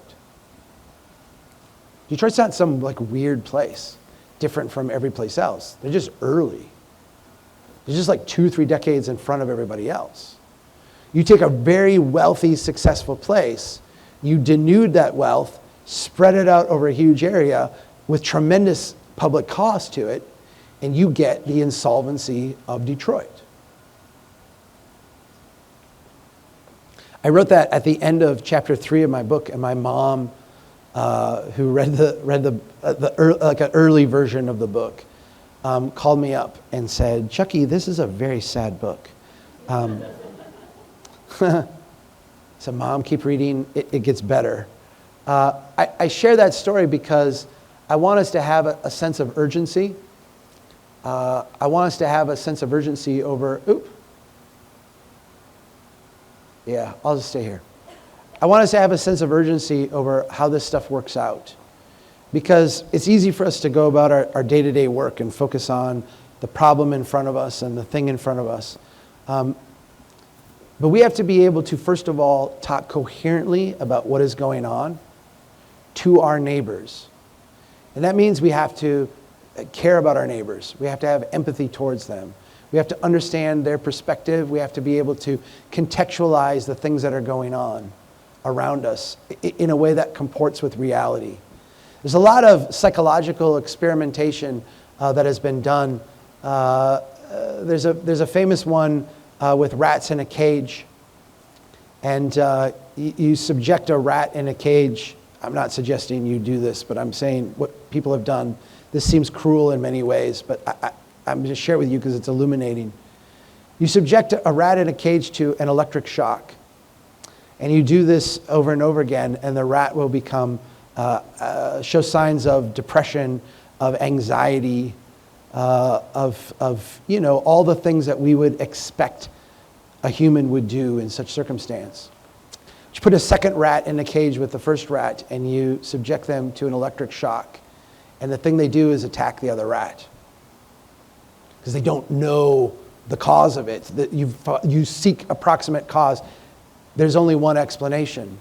Detroit's not some like weird place, different from every place else. They're just early. They're just like 2-3 decades in front of everybody else. You take a very wealthy, successful place, you denude that wealth, spread it out over a huge area with tremendous public cost to it, and you get the insolvency of Detroit. I wrote that at the end of chapter 3 of my book, and my mom, who read an early version of the book, called me up and said, "Chucky, this is a very sad book." So, Mom, keep reading. It gets better. I share that story because I want us to have a sense of urgency. I want us to have a sense of urgency over. Yeah, I'll just stay here. I want us to have a sense of urgency over how this stuff works out. Because it's easy for us to go about our day-to-day work and focus on the problem in front of us and the thing in front of us. But we have to be able to, first of all, talk coherently about what is going on to our neighbors. And that means we have to care about our neighbors. We have to have empathy towards them. We have to understand their perspective. We have to be able to contextualize the things that are going on around us in a way that comports with reality. There's a lot of psychological experimentation that has been done. There's a famous one with rats in a cage. And you subject a rat in a cage. I'm not suggesting you do this, but I'm saying what people have done. This seems cruel in many ways, but I'm going to share it with you because it's illuminating. You subject a rat in a cage to an electric shock. And you do this over and over again, and the rat will become, show signs of depression, of anxiety, of all the things that we would expect a human would do in such circumstance. You put a second rat in a cage with the first rat, and you subject them to an electric shock. And the thing they do is attack the other rat. Because they don't know the cause of it. You seek approximate cause. There's only one explanation.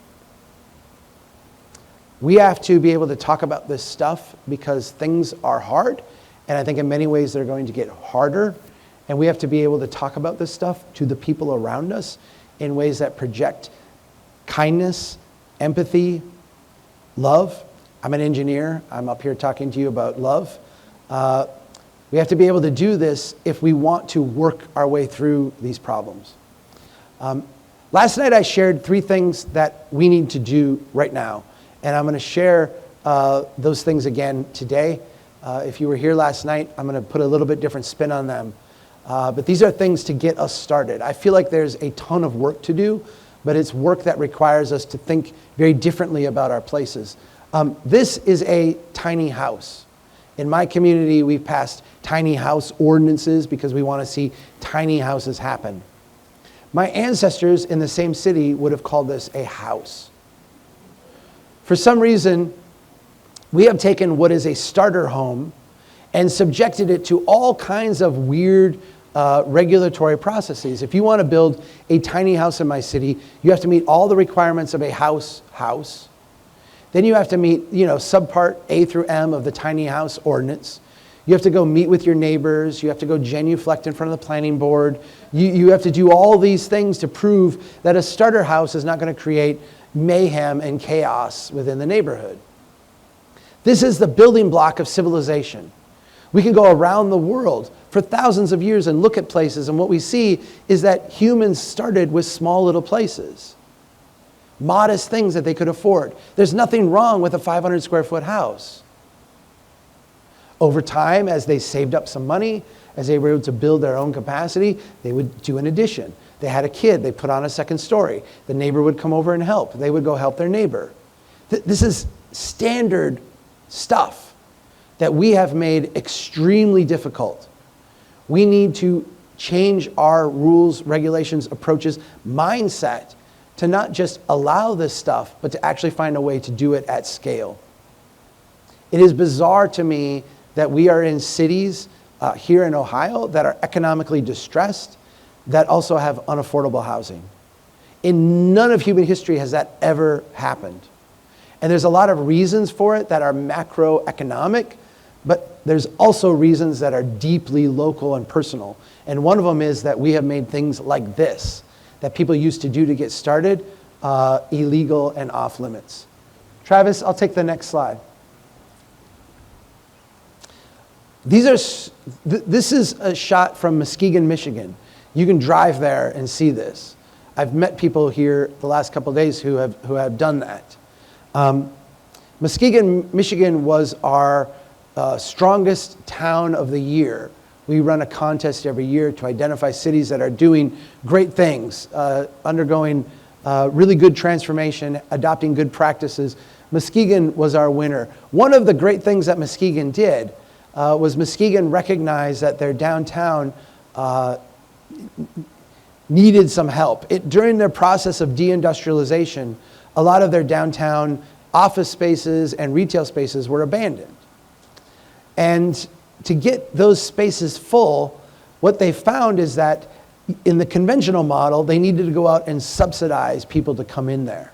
We have to be able to talk about this stuff because things are hard, and I think in many ways they're going to get harder, and we have to be able to talk about this stuff to the people around us in ways that project kindness, empathy, love. I'm an engineer. I'm up here talking to you about love. We have to be able to do this if we want to work our way through these problems. Last night I shared 3 things that we need to do right now. And I'm going to share those things again today. If you were here last night, I'm going to put a little bit different spin on them. But these are things to get us started. I feel like there's a ton of work to do, but it's work that requires us to think very differently about our places. This is a tiny house. In my community, we've passed tiny house ordinances because we want to see tiny houses happen. My ancestors in the same city would have called this a house. For some reason, we have taken what is a starter home and subjected it to all kinds of weird regulatory processes. If you want to build a tiny house in my city, you have to meet all the requirements of a house. Then you have to meet, subpart A through M of the tiny house ordinance. You have to go meet with your neighbors. You have to go genuflect in front of the planning board. You have to do all these things to prove that a starter house is not going to create mayhem and chaos within the neighborhood. This is the building block of civilization. We can go around the world for thousands of years and look at places, and what we see is that humans started with small little places. Modest things that they could afford. There's nothing wrong with a 500 square foot house. Over time, as they saved up some money, as they were able to build their own capacity, they would do an addition. They had a kid, they put on a second story. The neighbor would come over and help. They would go help their neighbor. This is standard stuff that we have made extremely difficult. We need to change our rules, regulations, approaches, mindset to not just allow this stuff, but to actually find a way to do it at scale. It is bizarre to me that we are in cities here in Ohio that are economically distressed, that also have unaffordable housing. In none of human history has that ever happened. And there's a lot of reasons for it that are macroeconomic, but there's also reasons that are deeply local and personal. And one of them is that we have made things like this, that people used to do to get started, illegal and off limits. Travis, I'll take the next slide. This is a shot from Muskegon, Michigan. You can drive there and see this. I've met people here the last couple of days who have done that. Muskegon, Michigan was our strongest town of the year. We run a contest every year to identify cities that are doing great things, undergoing really good transformation, adopting good practices. Muskegon was our winner. One of the great things that Muskegon did was Muskegon recognized that their downtown needed some help. During their process of deindustrialization, a lot of their downtown office spaces and retail spaces were abandoned. And to get those spaces full, what they found is that in the conventional model, they needed to go out and subsidize people to come in there,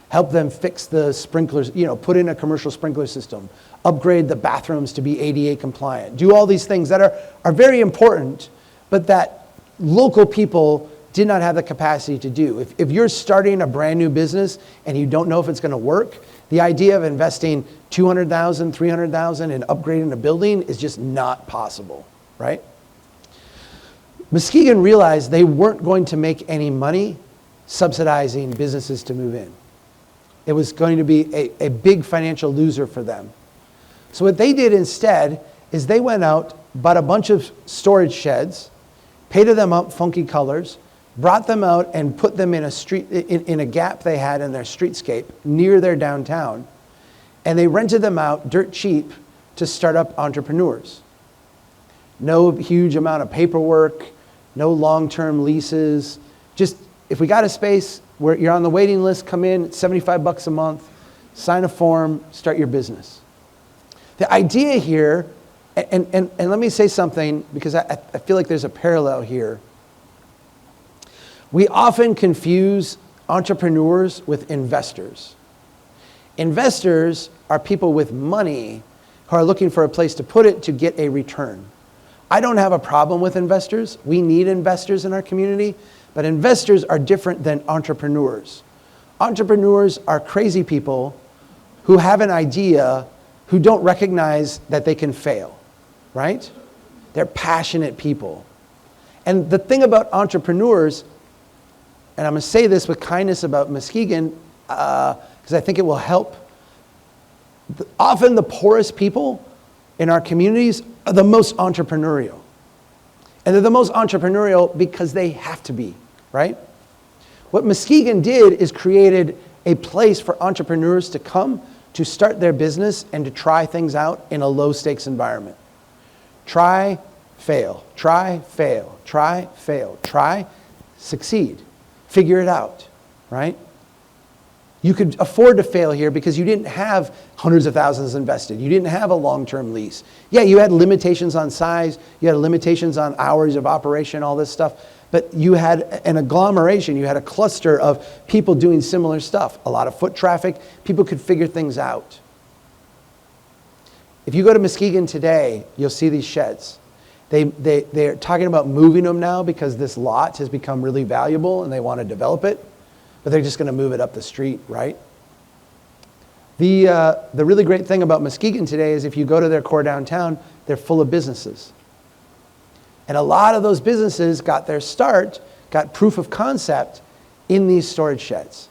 help them fix the sprinklers, put in a commercial sprinkler system, upgrade the bathrooms to be ADA compliant, do all these things that are very important, but that local people did not have the capacity to do. If you're starting a brand new business and you don't know if it's going to work, the idea of investing $200,000, $300,000 in upgrading a building is just not possible, right? Muskegon realized they weren't going to make any money subsidizing businesses to move in. It was going to be a big financial loser for them. So what they did instead is they went out, bought a bunch of storage sheds, painted them up funky colors, brought them out and put them in a street, in a gap they had in their streetscape near their downtown, and they rented them out dirt cheap to start up entrepreneurs. No huge amount of paperwork, no long-term leases. Just, if we got a space where you're on the waiting list, come in, it's $75 a month, sign a form, start your business. The idea here, and let me say something, because I feel like there's a parallel here. We often confuse entrepreneurs with investors. Investors are people with money who are looking for a place to put it to get a return. I don't have a problem with investors. We need investors in our community, but investors are different than entrepreneurs. Entrepreneurs are crazy people who have an idea, who don't recognize that they can fail, right? They're passionate people. And the thing about entrepreneurs, and I'm going to say this with kindness about Muskegon, because I think it will help. Often the poorest people in our communities are the most entrepreneurial. And they're the most entrepreneurial because they have to be, right? What Muskegon did is created a place for entrepreneurs to come to start their business and to try things out in a low stakes environment. Try, fail, try, fail, try, fail, try, succeed. Figure it out, right? You could afford to fail here because you didn't have hundreds of thousands invested. You didn't have a long-term lease. Yeah, you had limitations on size. You had limitations on hours of operation, all this stuff. But you had an agglomeration. You had a cluster of people doing similar stuff. A lot of foot traffic. People could figure things out. If you go to Muskegon today, you'll see these sheds. They're talking about moving them now because this lot has become really valuable and they want to develop it, but they're just going to move it up the street, right? The really great thing about Muskegon today is if you go to their core downtown, they're full of businesses. And a lot of those businesses got their start, got proof of concept in these storage sheds.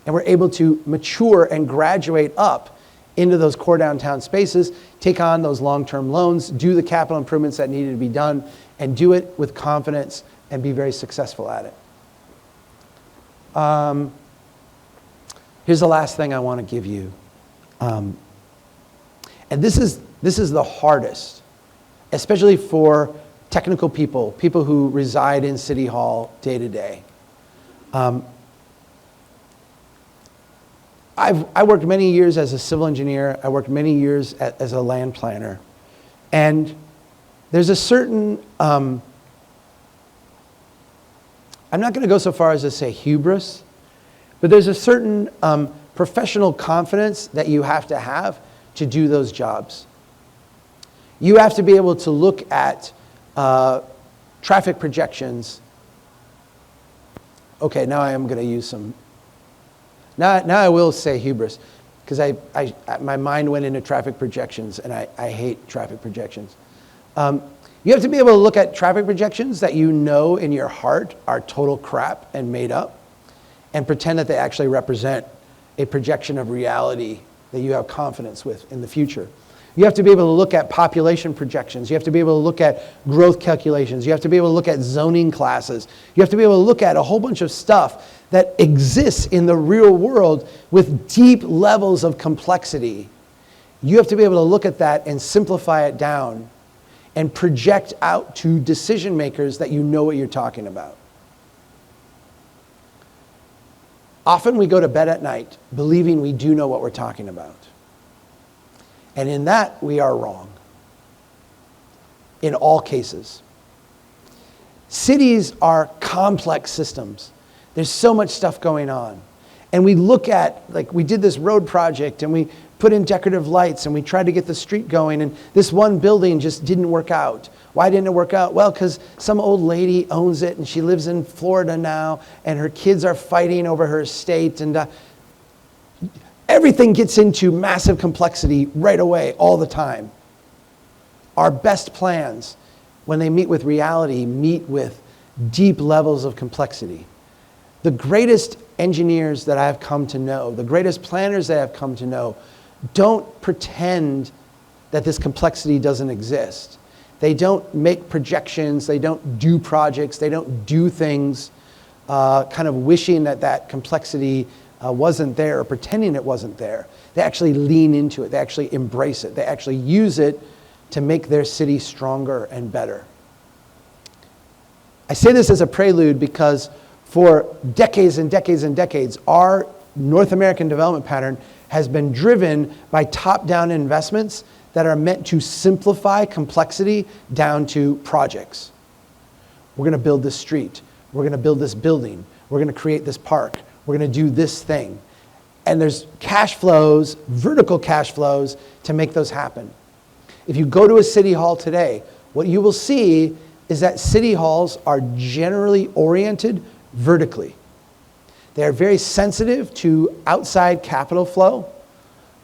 And were able to mature and graduate up into those core downtown spaces, take on those long-term loans, do the capital improvements that needed to be done, and do it with confidence and be very successful at it. Here's the last thing I want to give you. And this is the hardest, especially for technical people who reside in City Hall day to day. I worked many years as a civil engineer. I worked many years as a land planner. And there's a certain, I'm not going to go so far as to say hubris, but there's a certain professional confidence that you have to do those jobs. You have to be able to look at traffic projections. Okay, now I am going to use some. Now I will say hubris, because my mind went into traffic projections, and I hate traffic projections. You have to be able to look at traffic projections that you know in your heart are total crap and made up, and pretend that they actually represent a projection of reality that you have confidence with in the future. You have to be able to look at population projections. You have to be able to look at growth calculations. You have to be able to look at zoning classes. You have to be able to look at a whole bunch of stuff that exists in the real world with deep levels of complexity. You have to be able to look at that and simplify it down and project out to decision makers that you know what you're talking about. Often we go to bed at night believing we do know what we're talking about. And in that, we are wrong. In all cases. Cities are complex systems. There's so much stuff going on. And we look at, like, we did this road project and we put in decorative lights and we tried to get the street going, and this one building just didn't work out. Why didn't it work out? Well, because some old lady owns it and she lives in Florida now, and her kids are fighting over her estate, and everything gets into massive complexity right away, all the time. Our best plans, when they meet with reality, meet with deep levels of complexity. The greatest engineers that I've come to know, the greatest planners that I've come to know, don't pretend that this complexity doesn't exist. They don't make projections, they don't do projects, they don't do things kind of wishing that complexity wasn't there or pretending it wasn't there. They actually lean into it. They actually embrace it. They actually use it to make their city stronger and better. I say this as a prelude because for decades and decades and decades, our North American development pattern has been driven by top-down investments that are meant to simplify complexity down to projects. We're going to build this street. We're going to build this building. We're going to create this park. We're going to do this thing. And there's cash flows, vertical cash flows, to make those happen. If you go to a city hall today, what you will see is that city halls are generally oriented vertically. They are very sensitive to outside capital flow.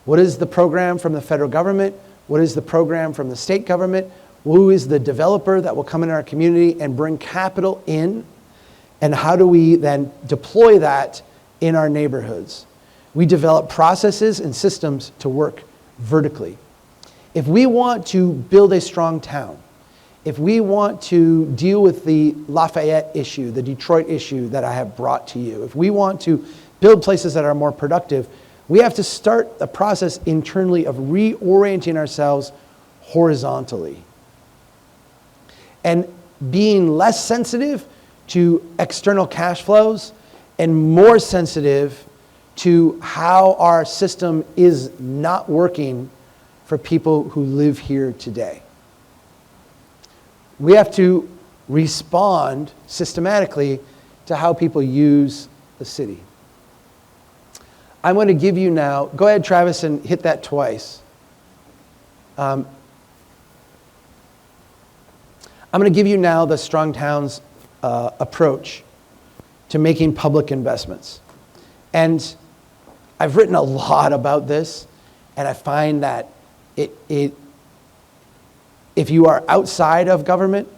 What is the program from the federal government? What is the program from the state government? Who is the developer that will come in our community and bring capital in? And how do we then deploy that in our neighborhoods? We develop processes and systems to work vertically. If we want to build a strong town, if we want to deal with the Lafayette issue, the Detroit issue that I have brought to you, if we want to build places that are more productive, we have to start the process internally of reorienting ourselves horizontally. And being less sensitive to external cash flows and more sensitive to how our system is not working for people who live here today. We have to respond systematically to how people use the city. I'm going to give you now, go ahead, Travis, and hit that twice. I'm going to give you now the Strong Towns approach to making public investments. And I've written a lot about this, and I find that if you are outside of government,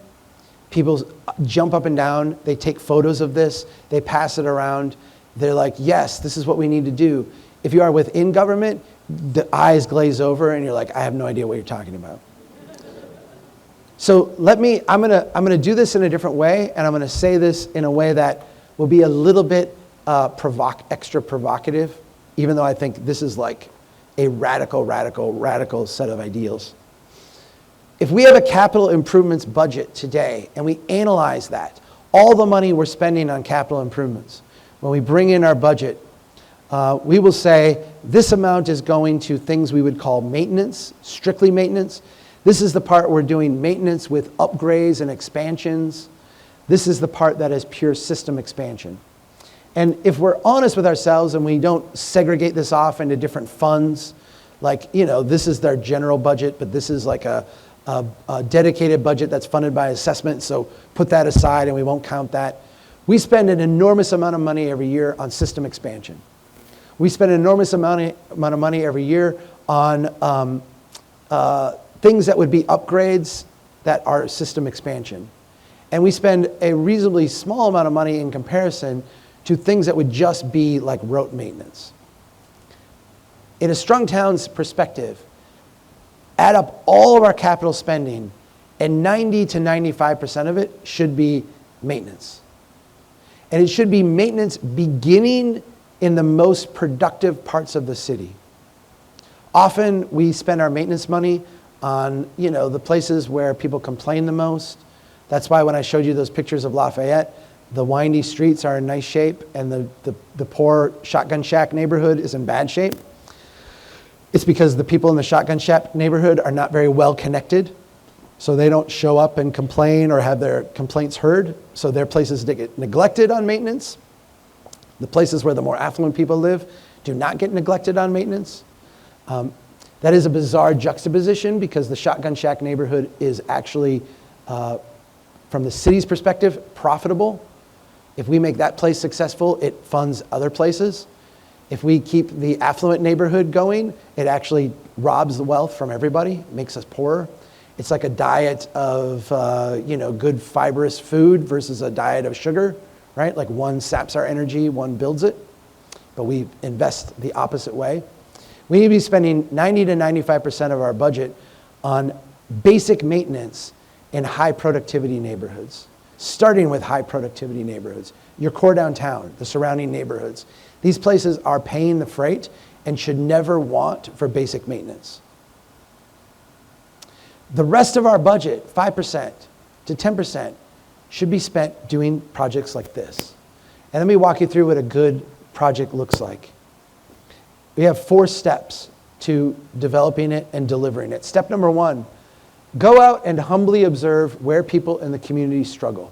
people jump up and down, they take photos of this, they pass it around, they're like, yes, this is what we need to do. If you are within government, the eyes glaze over and you're like, I have no idea what you're talking about. So I'm gonna do this in a different way, and I'm gonna say this in a way that will be a little bit extra provocative. even though I think this is like a radical, radical, radical set of ideals. If we have a capital improvements budget today and we analyze that, all the money we're spending on capital improvements, when we bring in our budget, we will say this amount is going to things we would call maintenance, strictly maintenance. This is the part we're doing maintenance with upgrades and expansions. This is the part that is pure system expansion. And if we're honest with ourselves and we don't segregate this off into different funds, like, this is their general budget, but this is like a dedicated budget that's funded by assessment, so put that aside and we won't count that. We spend an enormous amount of money every year on system expansion. We spend an enormous amount of money every year on things that would be upgrades that are system expansion. And we spend a reasonably small amount of money in comparison to things that would just be like rote maintenance. In a strong town's perspective, add up all of our capital spending, and 90 to 95% of it should be maintenance. And it should be maintenance beginning in the most productive parts of the city. Often we spend our maintenance money on, the places where people complain the most. That's why when I showed you those pictures of Lafayette, the windy streets are in nice shape and the poor Shotgun Shack neighborhood is in bad shape. It's because the people in the Shotgun Shack neighborhood are not very well connected, so they don't show up and complain or have their complaints heard, so their places get neglected on maintenance. The places where the more affluent people live do not get neglected on maintenance. That is a bizarre juxtaposition because the Shotgun Shack neighborhood is actually, from the city's perspective, profitable. If we make that place successful, it funds other places. If we keep the affluent neighborhood going, it actually robs the wealth from everybody, makes us poorer. It's like a diet of good fibrous food versus a diet of sugar, right? Like one saps our energy, one builds it, but we invest the opposite way. We need to be spending 90 to 95% of our budget on basic maintenance in high productivity neighborhoods, starting with high productivity neighborhoods. Your core downtown, the surrounding neighborhoods. These places are paying the freight and should never want for basic maintenance. The rest of our budget, 5% to 10%, should be spent doing projects like this. And let me walk you through what a good project looks like. We have 4 steps to developing it and delivering it. Step number 1, go out and humbly observe where people in the community struggle.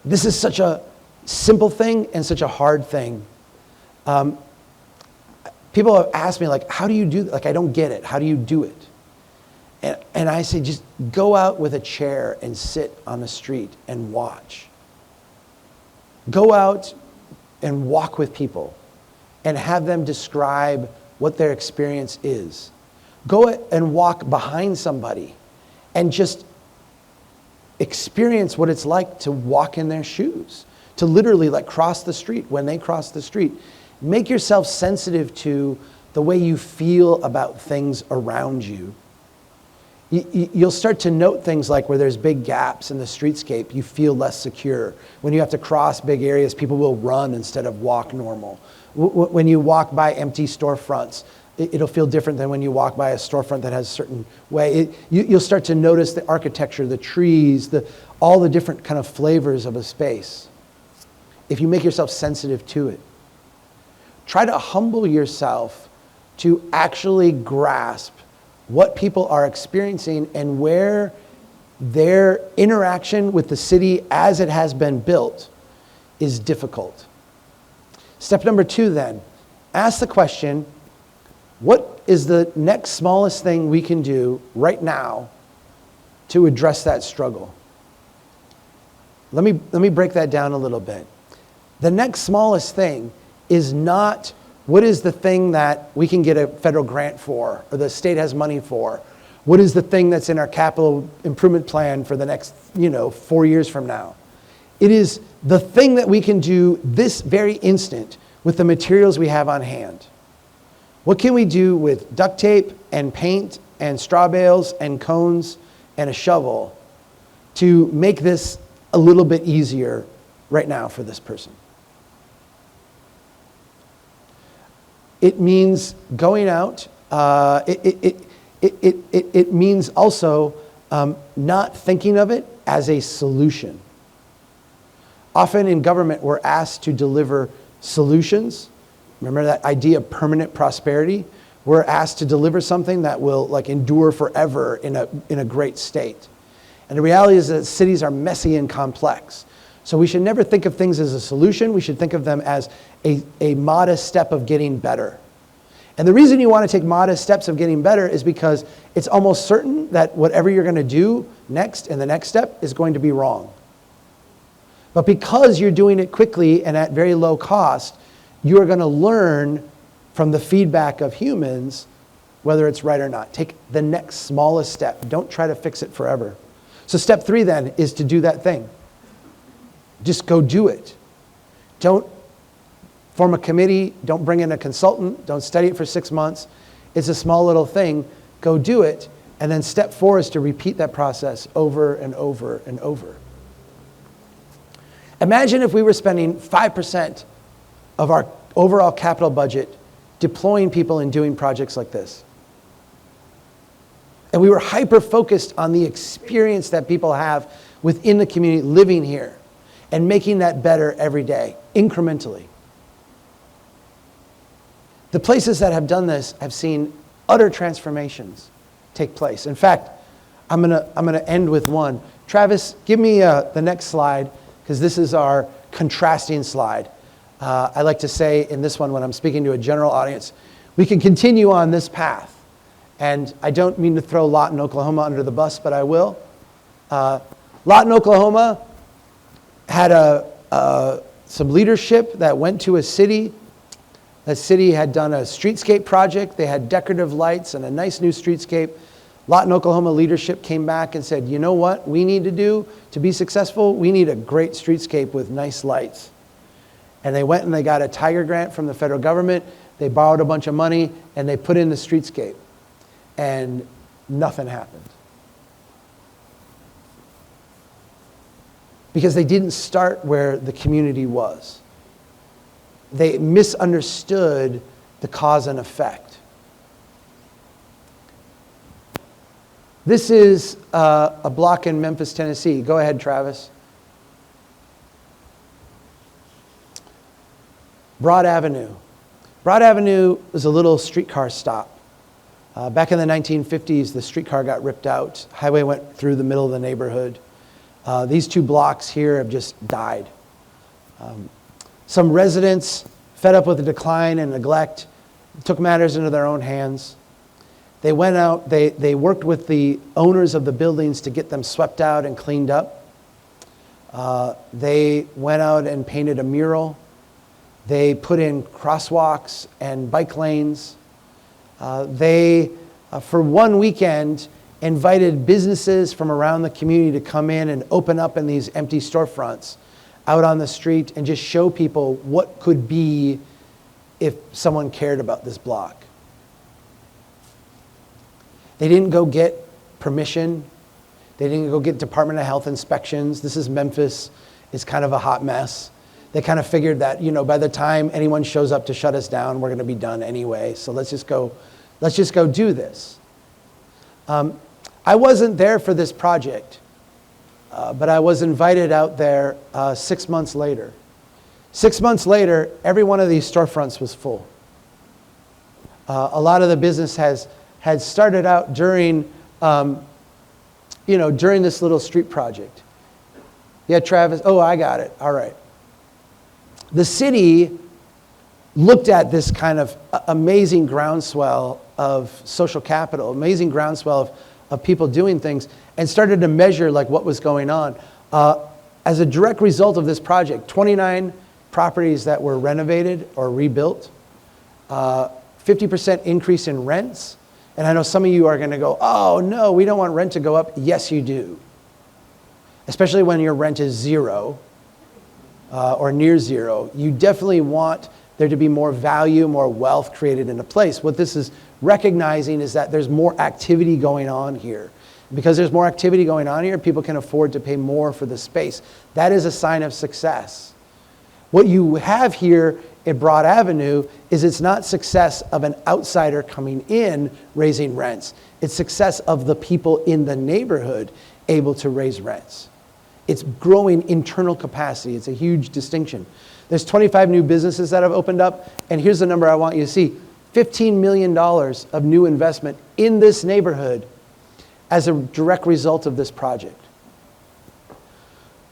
This is such a simple thing and such a hard thing. People have asked me, like, how do you do that? Like, I don't get it. How do you do it? And I say, just go out with a chair and sit on the street and watch. Go out and walk with people and have them describe what their experience is. Go and walk behind somebody and just experience what it's like to walk in their shoes, to literally like cross the street when they cross the street. Make yourself sensitive to the way you feel about things around you. You'll start to note things like where there's big gaps in the streetscape, you feel less secure. When you have to cross big areas, people will run instead of walk normal. When you walk by empty storefronts, it'll feel different than when you walk by a storefront that has a certain way. You'll start to notice the architecture, the trees, all the different kind of flavors of a space. If you make yourself sensitive to it. Try to humble yourself to actually grasp what people are experiencing and where their interaction with the city as it has been built is difficult. Step number 2 then, ask the question, what is the next smallest thing we can do right now to address that struggle? Let me break that down a little bit. The next smallest thing is not what is the thing that we can get a federal grant for or the state has money for. What is the thing that's in our capital improvement plan for the next 4 years from now? It is the thing that we can do this very instant with the materials we have on hand. What can we do with duct tape and paint and straw bales and cones and a shovel to make this a little bit easier right now for this person? It means going out. It means also not thinking of it as a solution. Often in government, we're asked to deliver solutions. Remember that idea of permanent prosperity? We're asked to deliver something that will like endure forever in a great state. And the reality is that cities are messy and complex. So we should never think of things as a solution. We should think of them as a modest step of getting better. And the reason you want to take modest steps of getting better is because it's almost certain that whatever you're going to do next in the next step is going to be wrong. But because you're doing it quickly and at very low cost, you are going to learn from the feedback of humans whether it's right or not. Take the next smallest step. Don't try to fix it forever. So step 3 then is to do that thing. Just go do it. Don't form a committee. Don't bring in a consultant. Don't study it for 6 months. It's a small little thing. Go do it. And then step 4 is to repeat that process over and over and over. Imagine if we were spending 5% of our overall capital budget deploying people and doing projects like this. And we were hyper-focused on the experience that people have within the community living here and making that better every day, incrementally. The places that have done this have seen utter transformations take place. In fact, I'm gonna end with one. Travis, give me the next slide, because this is our contrasting slide. I like to say in this one, when I'm speaking to a general audience, we can continue on this path. And I don't mean to throw Lawton, Oklahoma under the bus, but I will. Lawton, Oklahoma had some leadership that went to a city. The city had done a streetscape project. They had decorative lights and a nice new streetscape. Lawton, Oklahoma leadership came back and said, you know what we need to do to be successful? We need a great streetscape with nice lights. And they went and they got a Tiger grant from the federal government. They borrowed a bunch of money and they put in the streetscape. And nothing happened. Because they didn't start where the community was. They misunderstood the cause and effect. This is a block in Memphis, Tennessee. Go ahead, Travis. Broad Avenue. Broad Avenue was a little streetcar stop. Back in the 1950s, the streetcar got ripped out. Highway went through the middle of the neighborhood. These 2 blocks here have just died. Some residents, fed up with the decline and neglect, took matters into their own hands. They went out, they worked with the owners of the buildings to get them swept out and cleaned up. They went out and painted a mural. They put in crosswalks and bike lanes. They, for one weekend, invited businesses from around the community to come in and open up in these empty storefronts out on the street and just show people what could be if someone cared about this block. They didn't go get permission. They didn't go get Department of Health inspections. This is Memphis. It's kind of a hot mess. They kind of figured that, by the time anyone shows up to shut us down, we're going to be done anyway. So let's just go do this. I wasn't there for this project, but I was invited out there 6 months later. 6 months later, every one of these storefronts was full. A lot of the business had started out during this little street project. Yeah, Travis. Oh, I got it. All right. The city looked at this kind of amazing groundswell of social capital, amazing groundswell of people doing things, and started to measure like what was going on. As a direct result of this project, 29 properties that were renovated or rebuilt, 50% increase in rents. And I know some of you are going to go, oh no, we don't want rent to go up. Yes, you do. Especially when your rent is 0 or near 0. You definitely want there to be more value, more wealth created in a place. What this is recognizing is that there's more activity going on here. Because there's more activity going on here, people can afford to pay more for the space. That is a sign of success. What you have here at Broad Avenue is it's not success of an outsider coming in raising rents. It's success of the people in the neighborhood able to raise rents. It's growing internal capacity. It's a huge distinction. There's 25 new businesses that have opened up, and here's the number I want you to see. $15 million of new investment in this neighborhood as a direct result of this project.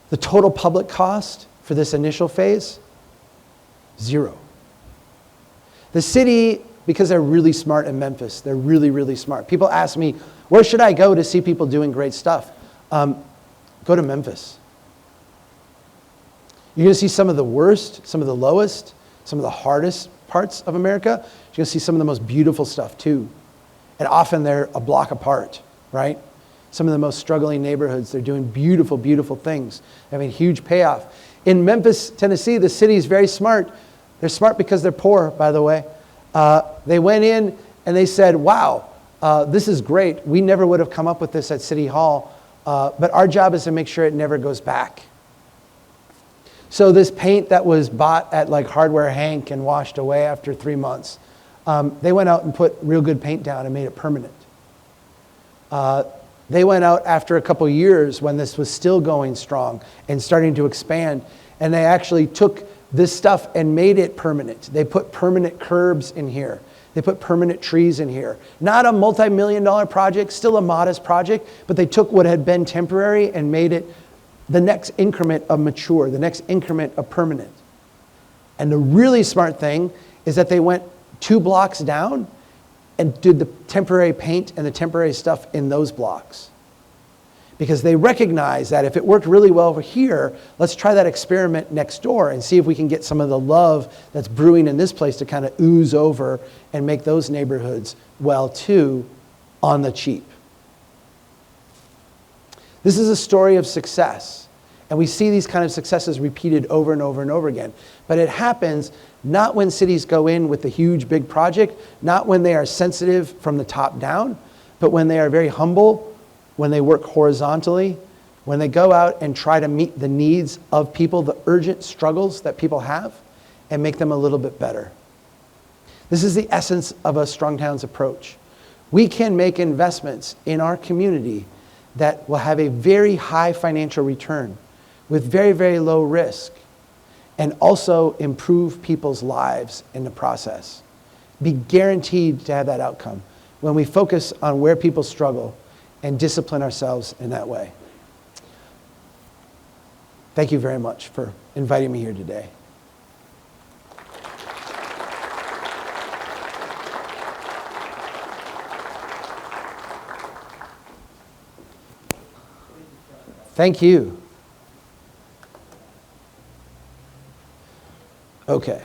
The total public cost for this initial phase, $0. The city, because they're really smart in Memphis, they're really, really smart. People ask me, where should I go to see people doing great stuff? Go to Memphis. You're going to see some of the worst, some of the lowest, some of the hardest parts of America. You're going to see some of the most beautiful stuff too. And often they're a block apart, right? Some of the most struggling neighborhoods, they're doing beautiful, beautiful things. Having huge payoff. In Memphis, Tennessee, the city is very smart. They're smart because they're poor, by the way. They went in and they said, wow, this is great. We never would have come up with this at City Hall, but our job is to make sure it never goes back. So this paint that was bought at like Hardware Hank and washed away after 3 months, they went out and put real good paint down and made it permanent. They went out after a couple years when this was still going strong and starting to expand, and they actually took this stuff and made it permanent. They put permanent curbs in here. They put permanent trees in here. Not a multi-million-dollar project, still a modest project, but they took what had been temporary and made it the next increment of mature, the next increment of permanent. And the really smart thing is that they went 2 blocks down and did the temporary paint and the temporary stuff in those blocks. Because they recognize that if it worked really well over here, let's try that experiment next door and see if we can get some of the love that's brewing in this place to kind of ooze over and make those neighborhoods well too on the cheap. This is a story of success. And we see these kind of successes repeated over and over and over again. But it happens not when cities go in with a huge, big project, not when they are sensitive from the top down, but when they are very humble, when they work horizontally, when they go out and try to meet the needs of people, the urgent struggles that people have, and make them a little bit better. This is the essence of a Strong Towns approach. We can make investments in our community that will have a very high financial return with very, very low risk, and also improve people's lives in the process. Be guaranteed to have that outcome when we focus on where people struggle and discipline ourselves in that way. Thank you very much for inviting me here today. Thank you. Okay.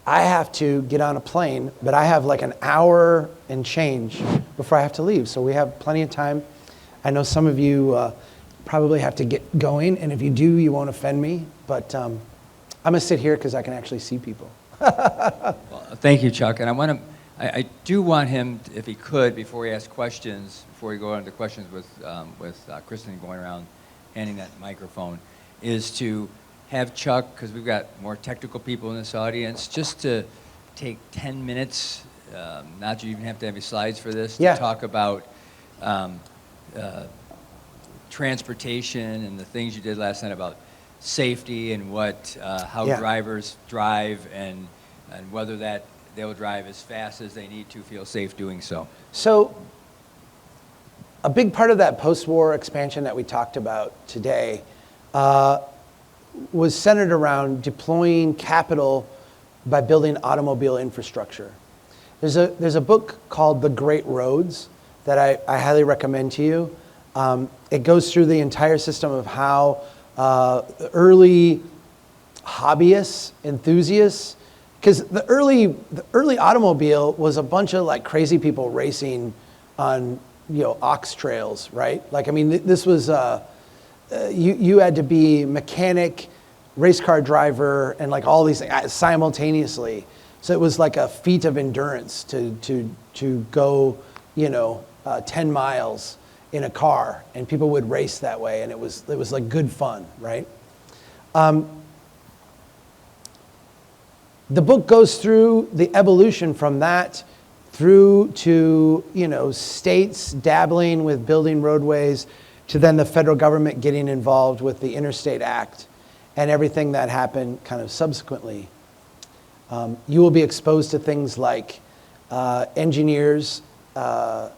I have to get on a plane, but I have like an hour and change before I have to leave. So we have plenty of time. I know some of you probably have to get going, and if you do, you won't offend me. But I'm going to sit here because I can actually see people. Well, thank you, Chuck. And I do want him, if he could, before we ask questions, before we go on to questions with Kristen going around handing that microphone, is to have Chuck, because we've got more technical people in this audience, just to take 10 minutes, not that you even have to have your slides for this, to talk about transportation and the things you did last night about safety and how drivers drive and whether that they'll drive as fast as they need to feel safe doing so. So a big part of that post-war expansion that we talked about today was centered around deploying capital by building automobile infrastructure. There's a book called The Great Roads that I highly recommend to you. It goes through the entire system of how early hobbyists, enthusiasts, because the early automobile was a bunch of like crazy people racing on ox trails, right? Like, I mean, this was you had to be mechanic, race car driver, and like all these things simultaneously. So it was like a feat of endurance to go 10 miles in a car, and people would race that way, and it was like good fun, right? The book goes through the evolution from that through to, states dabbling with building roadways, to then the federal government getting involved with the Interstate Act and everything that happened kind of subsequently. You will be exposed to things like engineers, and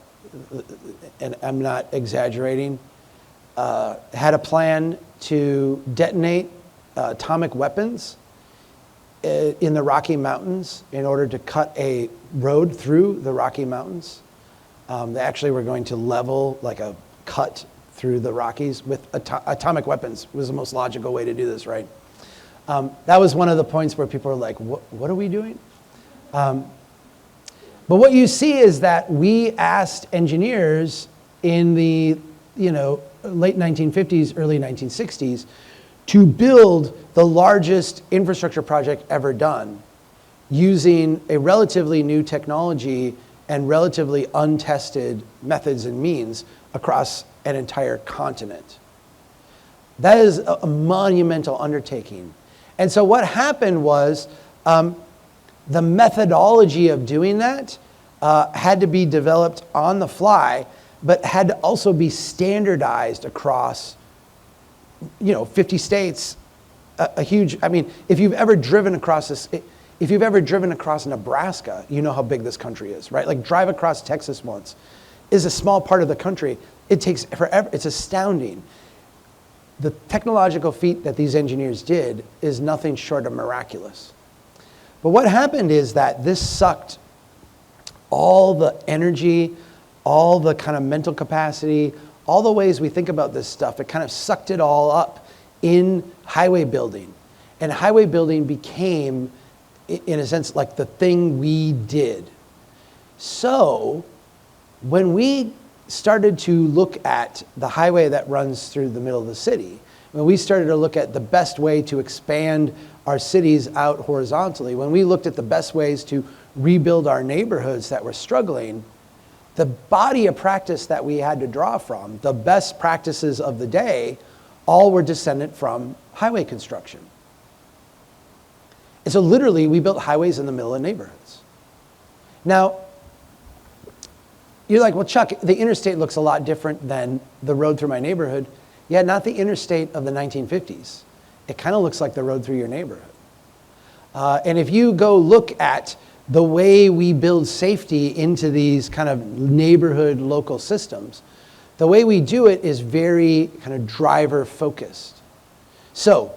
I'm not exaggerating, had a plan to detonate atomic weapons in the Rocky Mountains in order to cut a road through the Rocky Mountains. They actually were going to level like a cut through the Rockies with atomic weapons. Was the most logical way to do this, right? That was one of the points where people were like, what are we doing? But what you see is that we asked engineers in the late 1950s, early 1960s to build the largest infrastructure project ever done using a relatively new technology and relatively untested methods and means across an entire continent. That is a monumental undertaking. And so what happened was the methodology of doing that had to be developed on the fly, but had to also be standardized across 50 states, if you've ever driven across Nebraska, you know how big this country is, right? Like drive across Texas once is a small part of the country. It takes forever. It's astounding. The technological feat that these engineers did is nothing short of miraculous. But what happened is that this sucked all the energy, all the kind of mental capacity, all the ways we think about this stuff. It kind of sucked it all up in highway building. And highway building became, in a sense, like the thing we did. So when we started to look at the highway that runs through the middle of the city, when we started to look at the best way to expand our cities out horizontally, when we looked at the best ways to rebuild our neighborhoods that were struggling, the body of practice that we had to draw from, the best practices of the day, all were descendant from highway construction. And so literally, we built highways in the middle of neighborhoods. Now, you're like, well, Chuck, the interstate looks a lot different than the road through my neighborhood. Yeah, not the interstate of the 1950s. It kind of looks like the road through your neighborhood. And if you go look at the way we build safety into these kind of neighborhood local systems, the way we do it is very kind of driver focused. So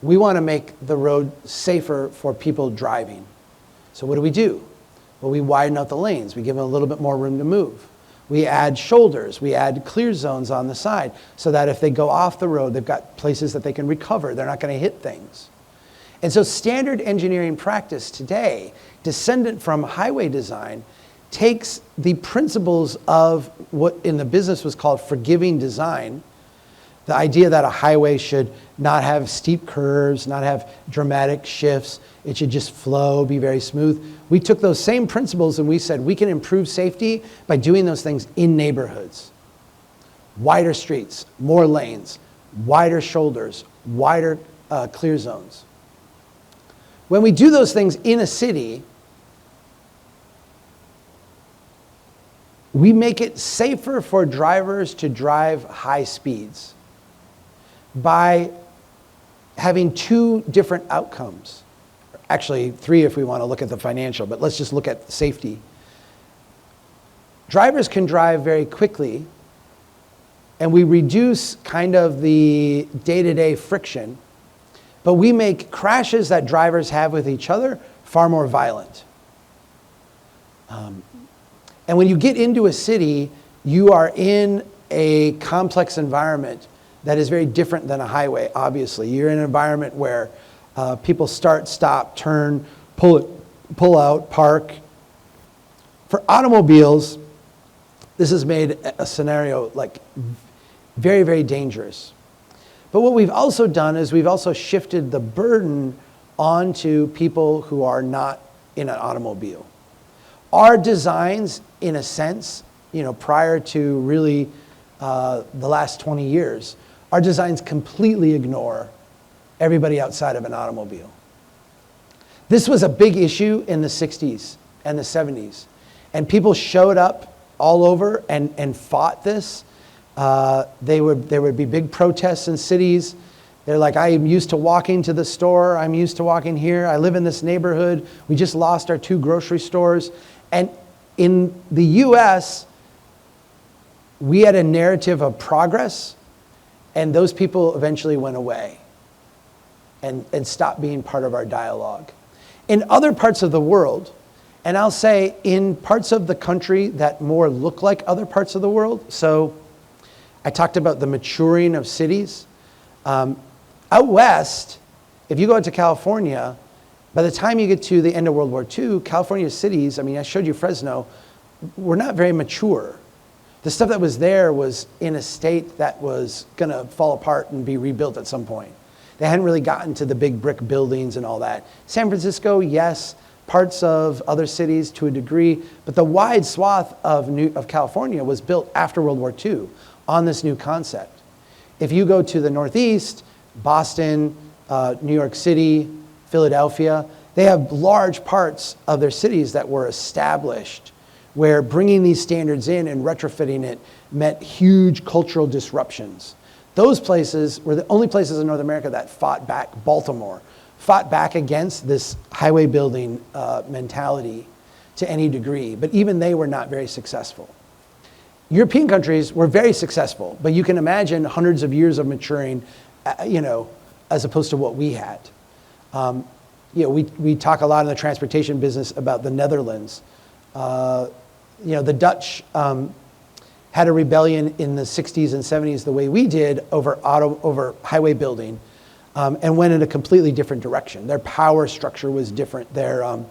we want to make the road safer for people driving. So what do? Well, we widen out the lanes. We give them a little bit more room to move. We add shoulders. We add clear zones on the side so that if they go off the road, they've got places that they can recover. They're not going to hit things. And so standard engineering practice today, descendant from highway design, takes the principles of what in the business was called forgiving design, the idea that a highway should not have steep curves, not have dramatic shifts, it should just flow, be very smooth. We took those same principles and we said we can improve safety by doing those things in neighborhoods. Wider streets, more lanes, wider shoulders, wider clear zones. When we do those things in a city, we make it safer for drivers to drive high speeds by having two different outcomes. Actually, three if we want to look at the financial, but let's just look at safety. Drivers can drive very quickly, and we reduce kind of the day-to-day friction, but we make crashes that drivers have with each other far more violent. And when you get into a city, you are in a complex environment that is very different than a highway, obviously. You're in an environment where people start, stop, turn, pull out, park. For automobiles, this has made a scenario like very, very dangerous. But what we've also done is we've also shifted the burden onto people who are not in an automobile. Our designs, in a sense, prior to really the last 20 years, our designs completely ignore everybody outside of an automobile. This was a big issue in the 60s and the 70s. And people showed up all over and fought this. There would be big protests in cities. They're like, I am used to walking to the store. I'm used to walking here. I live in this neighborhood. We just lost our 2 grocery stores. And in the US, we had a narrative of progress, and those people eventually went away and stopped being part of our dialogue. In other parts of the world, and I'll say in parts of the country that more look like other parts of the world, so I talked about the maturing of cities. Out west, if you go out to California, by the time you get to the end of World War II, California cities, I mean, I showed you Fresno, were not very mature. The stuff that was there was in a state that was going to fall apart and be rebuilt at some point. They hadn't really gotten to the big brick buildings and all that. San Francisco, yes, parts of other cities to a degree, but the wide swath of California was built after World War II on this new concept. If you go to the Northeast, Boston, New York City, Philadelphia, they have large parts of their cities that were established where bringing these standards in and retrofitting it meant huge cultural disruptions. Those places were the only places in North America that fought back. Baltimore fought back against this highway building mentality to any degree, but even they were not very successful. European countries were very successful, but you can imagine hundreds of years of maturing, as opposed to what we had. We talk a lot in the transportation business about the Netherlands. The Dutch had a rebellion in the 60s and 70s the way we did over highway building, and went in a completely different direction. Their power structure was different. The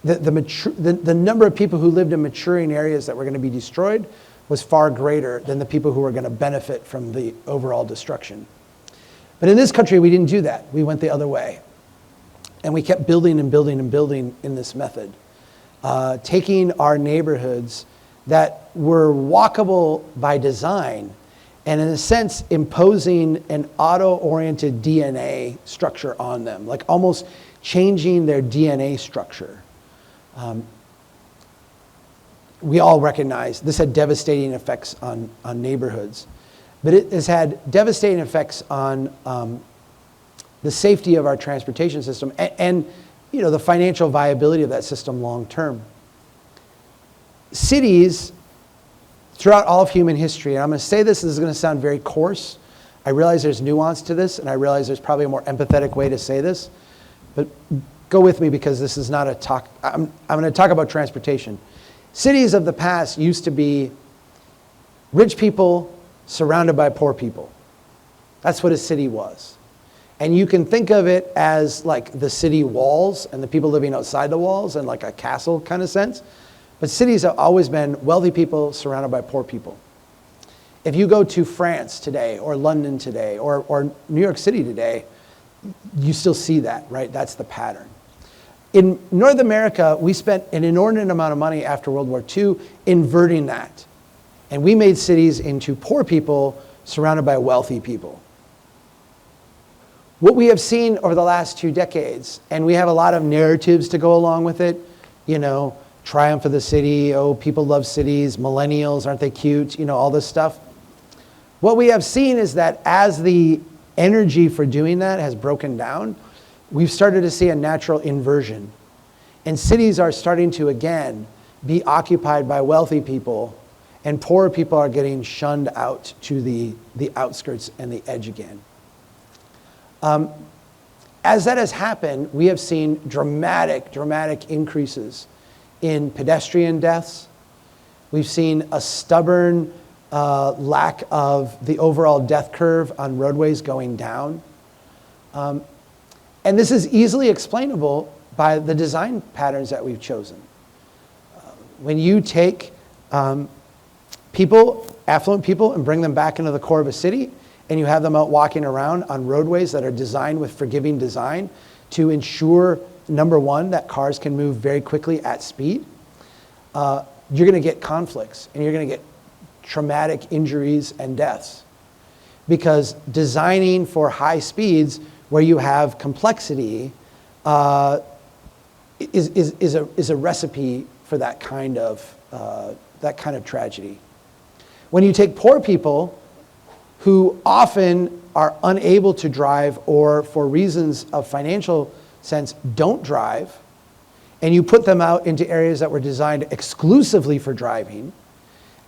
number of people who lived in maturing areas that were going to be destroyed was far greater than the people who were going to benefit from the overall destruction. But in this country, we didn't do that. We went the other way. And we kept building and building and building in this method. Taking our neighborhoods that were walkable by design and in a sense imposing an auto-oriented DNA structure on them, like almost changing their DNA structure. We all recognize this had devastating effects on neighborhoods, but it has had devastating effects on the safety of our transportation system and the financial viability of that system long term. Cities, throughout all of human history, and I'm going to say this is going to sound very coarse. I realize there's nuance to this, and I realize there's probably a more empathetic way to say this, but go with me because this is not a talk. I'm going to talk about transportation. Cities of the past used to be rich people surrounded by poor people. That's what a city was. And you can think of it as like the city walls and the people living outside the walls and like a castle kind of sense. But cities have always been wealthy people surrounded by poor people. If you go to France today or London today or New York City today, you still see that, right? That's the pattern. In North America, we spent an inordinate amount of money after World War II inverting that. And we made cities into poor people surrounded by wealthy people. What we have seen over the last 2 decades, and we have a lot of narratives to go along with it, triumph of the city, oh, people love cities, millennials, aren't they cute, all this stuff. What we have seen is that as the energy for doing that has broken down, we've started to see a natural inversion. And cities are starting to, again, be occupied by wealthy people, and poor people are getting shunned out to the outskirts and the edge again. As that has happened, we have seen dramatic increases in pedestrian deaths. We've seen a stubborn lack of the overall death curve on roadways going down. And this is easily explainable by the design patterns that we've chosen. When you take affluent people, and bring them back into the core of a city, and you have them out walking around on roadways that are designed with forgiving design to ensure, number one, that cars can move very quickly at speed, you're going to get conflicts, and you're going to get traumatic injuries and deaths. Because designing for high speeds where you have complexity is a recipe for that kind of tragedy. When you take poor people who often are unable to drive or for reasons of financial sense don't drive, and you put them out into areas that were designed exclusively for driving,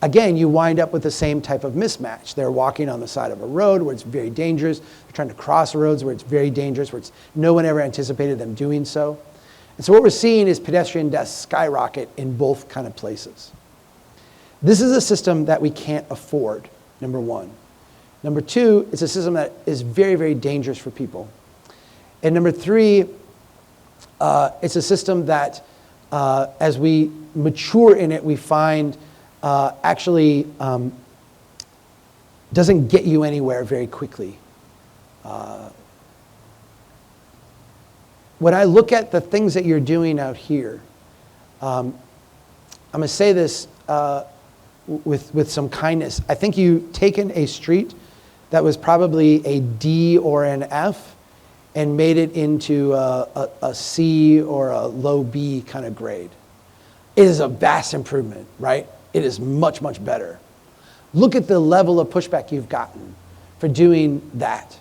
again, you wind up with the same type of mismatch. They're walking on the side of a road where it's very dangerous. They're trying to cross roads where it's very dangerous, where no one ever anticipated them doing so. And so what we're seeing is pedestrian deaths skyrocket in both kind of places. This is a system that we can't afford, number one. Number two, it's a system that is very, very dangerous for people. And number three, it's a system that as we mature in it, we find actually doesn't get you anywhere very quickly. When I look at the things that you're doing out here, I'm going to say this with some kindness. I think you've taken a street that was probably a D or an F and made it into a C or a low B kind of grade. It is a vast improvement, right? It is much, much better. Look at the level of pushback you've gotten for doing that.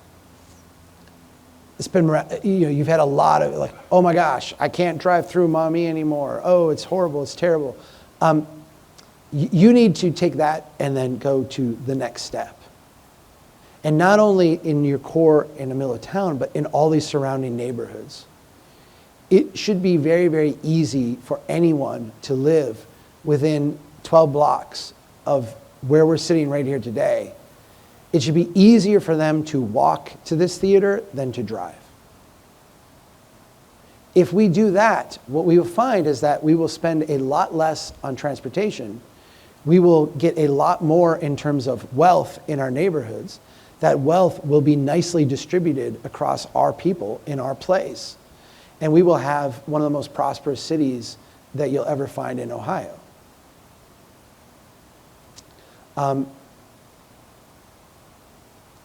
It's been, you've had a lot of like, oh my gosh, I can't drive through Maumee anymore. Oh, it's horrible, it's terrible. You need to take that and then go to the next step. And not only in your core in the middle of town, but in all these surrounding neighborhoods. It should be very, very easy for anyone to live within 12 blocks of where we're sitting right here today. It should be easier for them to walk to this theater than to drive. If we do that, what we will find is that we will spend a lot less on transportation. We will get a lot more in terms of wealth in our neighborhoods. That wealth will be nicely distributed across our people in our place. And we will have one of the most prosperous cities that you'll ever find in Ohio. Let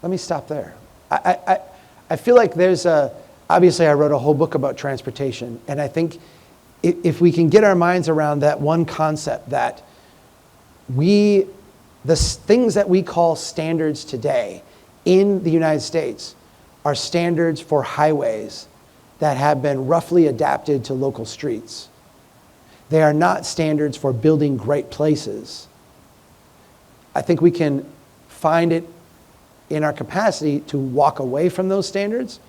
me stop there. I feel like there's obviously I wrote a whole book about transportation, and I think if we can get our minds around that one concept that the things that we call standards today in the United States are standards for highways that have been roughly adapted to local streets. They are not standards for building great places. I think we can find it in our capacity to walk away from those standards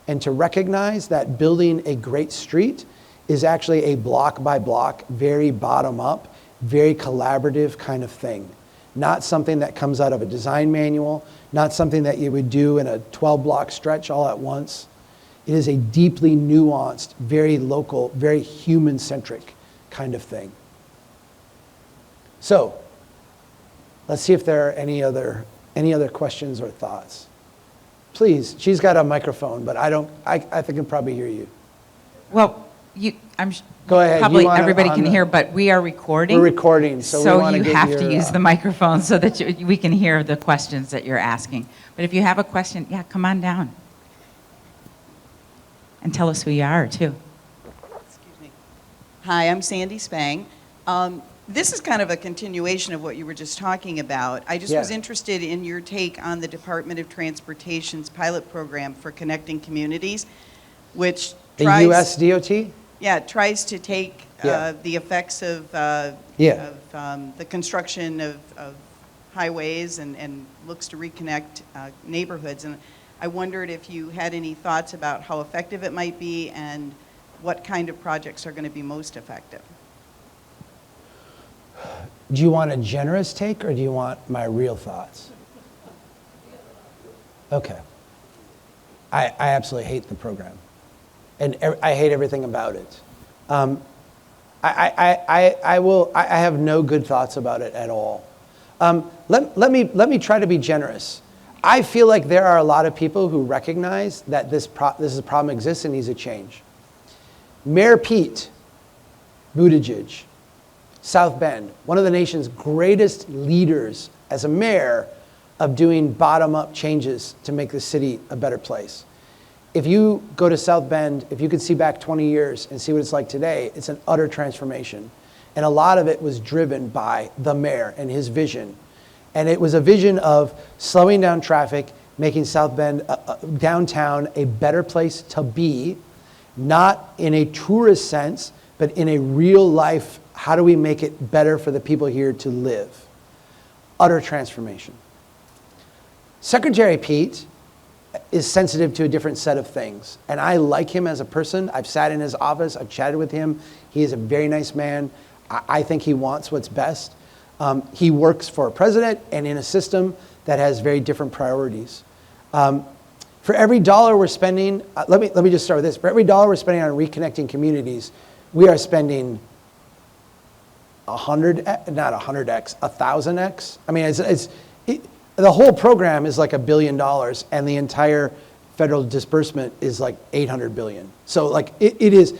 and to recognize that building a great street is actually a block by block, very bottom up, very collaborative kind of thing. Not something that comes out of a design manual, not something that you would do in a 12-block stretch all at once. It is a deeply nuanced, very local, very human-centric kind of thing. So, let's see if there are any other questions or thoughts. Please, she's got a microphone, but I think I can probably hear you. Well, Go ahead. Probably everybody can hear, but we are recording. We're recording, so we you have to use the microphone so that we can hear the questions that you're asking. But if you have a question, yeah, come on down. And tell us who you are, too. Excuse me. Hi, I'm Sandy Spang. This is kind of a continuation of what you were just talking about. I just was interested in your take on the Department of Transportation's pilot program for connecting communities, which the U.S. DOT? Yeah, it tries to take the effects of the construction of highways and looks to reconnect neighborhoods. And I wondered if you had any thoughts about how effective it might be and what kind of projects are going to be most effective. Do you want a generous take or do you want my real thoughts? Okay. I absolutely hate the program. And I hate everything about it. I have no good thoughts about it at all. Let me try to be generous. I feel like there are a lot of people who recognize that this problem exists and needs a change. Mayor Pete Buttigieg South Bend, one of the nation's greatest leaders as a mayor of doing bottom-up changes to make the city a better place. If you go to South Bend, if you could see back 20 years and see what it's like today, it's an utter transformation. And a lot of it was driven by the mayor and his vision. And it was a vision of slowing down traffic, making South Bend, downtown, a better place to be, not in a tourist sense, but in a real life, how do we make it better for the people here to live? Utter transformation. Secretary Pete is sensitive to a different set of things. And I like him as a person. I've sat in his office, I've chatted with him. He is a very nice man. I think he wants what's best. He works for a president and in a system that has very different priorities. For every dollar we're spending, let me just start with this. For every dollar we're spending on reconnecting communities, we are spending 1,000x. I mean, the whole program is like $1 billion, and the entire federal disbursement is like $800 billion. So like it is,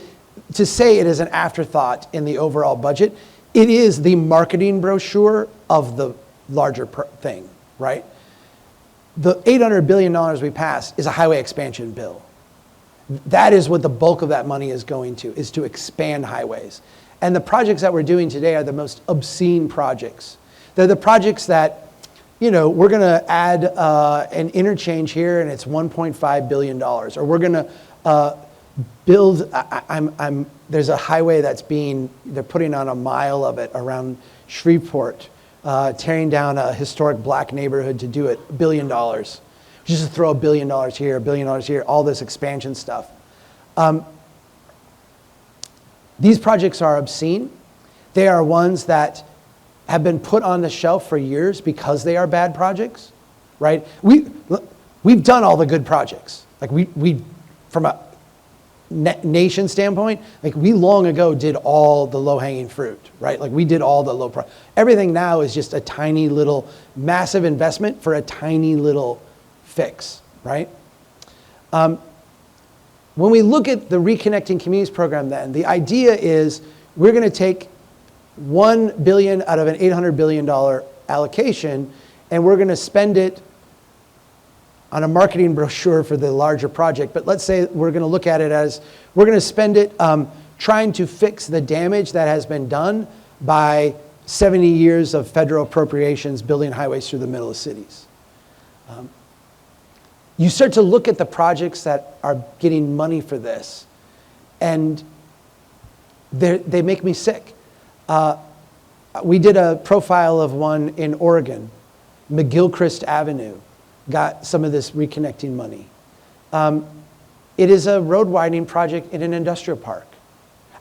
to say it is an afterthought in the overall budget, it is the marketing brochure of the larger thing, right? The $800 billion we passed is a highway expansion bill. That is what the bulk of that money is going to, is to expand highways. And the projects that we're doing today are the most obscene projects. They're the projects that, you know, we're going to add an interchange here and it's $1.5 billion. Or we're going to build, there's a highway they're putting on a mile of it around Shreveport, tearing down a historic black neighborhood to do it, $1 billion. Just to throw $1 billion here, $1 billion here, all this expansion stuff. These projects are obscene. They are ones that have been put on the shelf for years because they are bad projects, right? We've done all the good projects. Like we from a nation standpoint, like we long ago did all the low-hanging fruit, right? Like we did all the everything now is just a tiny little massive investment for a tiny little fix, right? When we look at the Reconnecting Communities program then, the idea is we're going to take $1 billion out of an $800 billion allocation, and we're going to spend it on a marketing brochure for the larger project. But let's say we're going to look at it as, we're going to spend it trying to fix the damage that has been done by 70 years of federal appropriations building highways through the middle of cities. You start to look at the projects that are getting money for this, and they make me sick. We did a profile of one in Oregon. McGilchrist Avenue got some of this reconnecting money. It is a road widening project in an industrial park.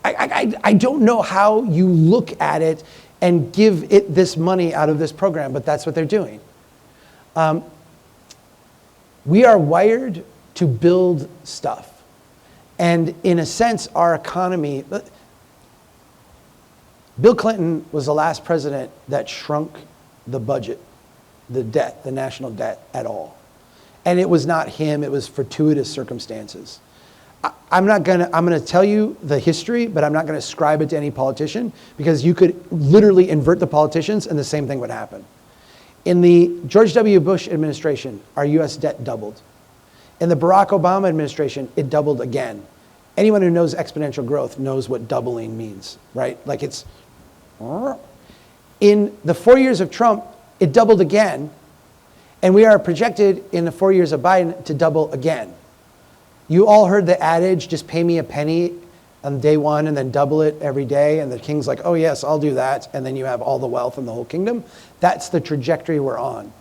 I don't know how you look at it and give it this money out of this program, but that's what they're doing. We are wired to build stuff. And in a sense, our economy, Bill Clinton was the last president that shrunk the budget, the debt, the national debt at all. And it was not him, it was fortuitous circumstances. I'm going to tell you the history, but I'm not going to ascribe it to any politician, because you could literally invert the politicians and the same thing would happen. In the George W. Bush administration, our US debt doubled. In the Barack Obama administration, it doubled again. Anyone who knows exponential growth knows what doubling means, right? Like it's, in the 4 years of Trump, it doubled again, and we are projected in the 4 years of Biden to double again. You all heard the adage, just pay me a penny on day one and then double it every day, and the king's like, oh yes, I'll do that, and then you have all the wealth in the whole kingdom. That's the trajectory we're on.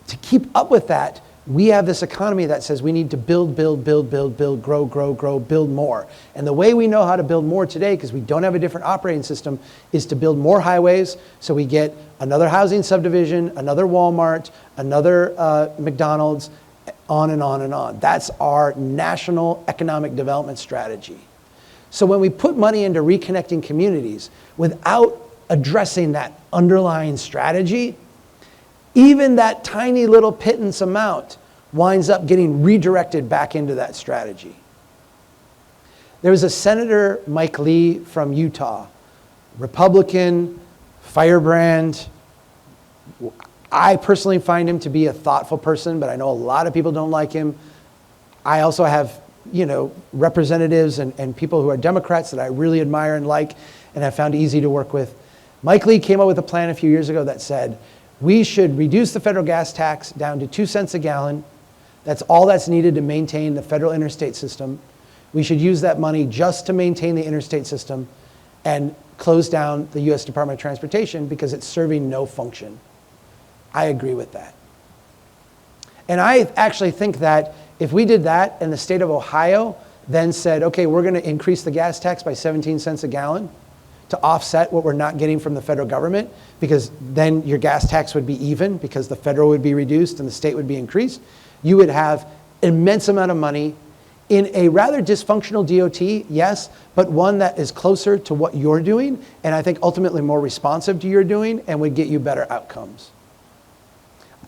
To keep up with that, we have this economy that says we need to build, grow, build more. And the way we know how to build more today, because we don't have a different operating system, is to build more highways so we get another housing subdivision, another Walmart, another McDonald's, on and on and on. That's our national economic development strategy. So when we put money into reconnecting communities without addressing that underlying strategy, even that tiny little pittance amount winds up getting redirected back into that strategy. There was a Senator, Mike Lee from Utah, Republican, firebrand. I personally find him to be a thoughtful person, but I know a lot of people don't like him. I also have, representatives and people who are Democrats that I really admire and like and have found easy to work with. Mike Lee came up with a plan a few years ago that said, we should reduce the federal gas tax down to 2 cents a gallon. That's all that's needed to maintain the federal interstate system. We should use that money just to maintain the interstate system and close down the US Department of Transportation because it's serving no function. I agree with that. And I actually think that if we did that and the state of Ohio then said, okay, we're going to increase the gas tax by 17 cents a gallon to offset what we're not getting from the federal government, because then your gas tax would be even because the federal would be reduced and the state would be increased, you would have an immense amount of money in a rather dysfunctional DOT, yes, but one that is closer to what you're doing, and I think ultimately more responsive to your doing and would get you better outcomes.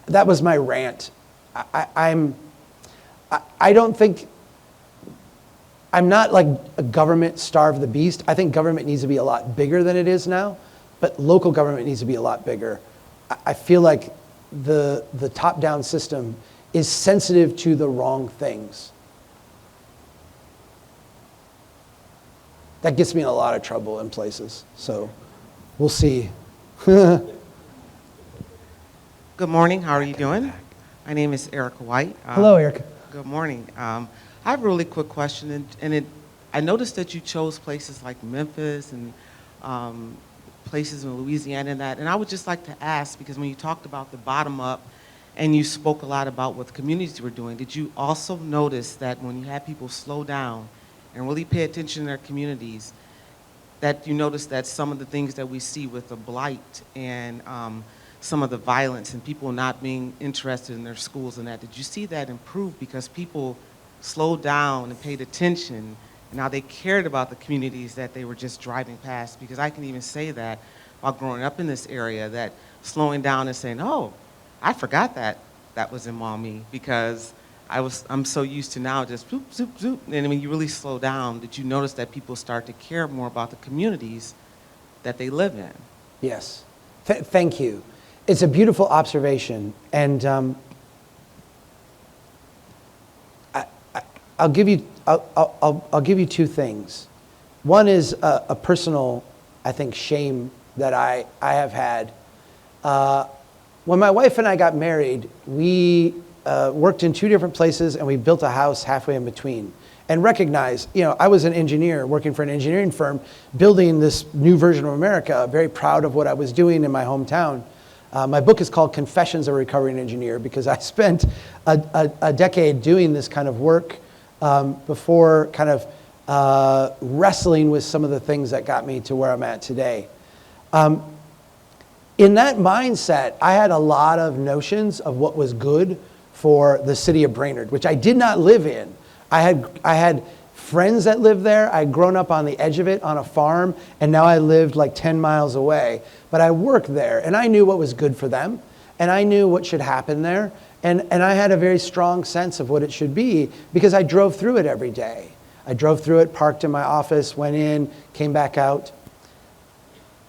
That was my rant. I don't think, I'm not like a government starve the beast. I think government needs to be a lot bigger than it is now, but local government needs to be a lot bigger. I feel like the top-down system is sensitive to the wrong things. That gets me in a lot of trouble in places, so we'll see. Good morning, how are you doing? My name is Erica White. Hello, Erica. Good morning. I have a really quick question, I noticed that you chose places like Memphis and places in Louisiana and I would just like to ask, because when you talked about the bottom up and you spoke a lot about what the communities were doing, did you also notice that when you had people slow down and really pay attention to their communities, that you noticed that some of the things that we see with the blight and some of the violence and people not being interested in their schools and that, did you see that improve because people slowed down and paid attention and now they cared about the communities that they were just driving past? Because I can even say that while growing up in this area, that slowing down and saying, oh, I forgot that was in Maumee, because I'm so used to now just zoop, zoop, zoop. And when you really slow down, did you notice that people start to care more about the communities that they live in? Yes, thank you. It's a beautiful observation, and I'll give you two things. One is a personal, I think, shame that I have had. When my wife and I got married, we worked in 2 different places, and we built a house halfway in between. And recognized, I was an engineer working for an engineering firm, building this new version of America, very proud of what I was doing in my hometown. My book is called Confessions of a Recovering Engineer, because I spent a decade doing this kind of work before kind of wrestling with some of the things that got me to where I'm at today. In that mindset, I had a lot of notions of what was good for the city of Brainerd, which I did not live in. I had friends that lived there. I'd grown up on the edge of it on a farm, and now I lived like 10 miles away. But I worked there, and I knew what was good for them, and I knew what should happen there, and I had a very strong sense of what it should be because I drove through it every day. I drove through it, parked in my office, went in, came back out.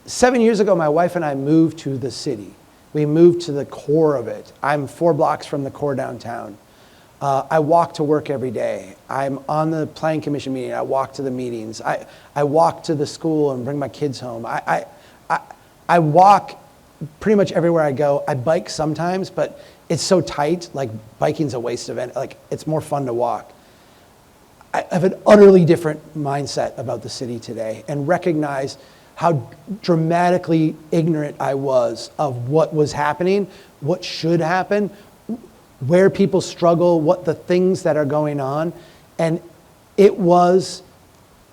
7 years ago, my wife and I moved to the city. We moved to the core of it. I'm 4 blocks from the core downtown. I walk to work every day. I'm on the planning commission meeting. I walk to the meetings. I walk to the school and bring my kids home. I walk pretty much everywhere I go. I bike sometimes, but it's so tight, like biking's a waste of it. Like, it's more fun to walk. I have an utterly different mindset about the city today and recognize how dramatically ignorant I was of what was happening, what should happen, where people struggle, what the things that are going on. And it was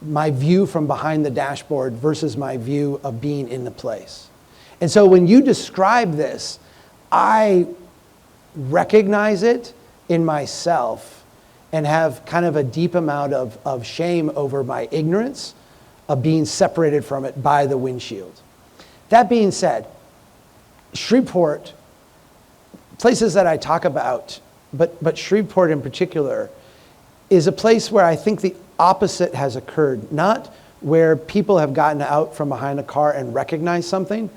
my view from behind the dashboard versus my view of being in the place. And so when you describe this, I recognize it in myself and have kind of a deep amount of shame over my ignorance of being separated from it by the windshield. That being said, Shreveport, places that I talk about, but Shreveport in particular, is a place where I think the opposite has occurred. Not where people have gotten out from behind a car and recognized something,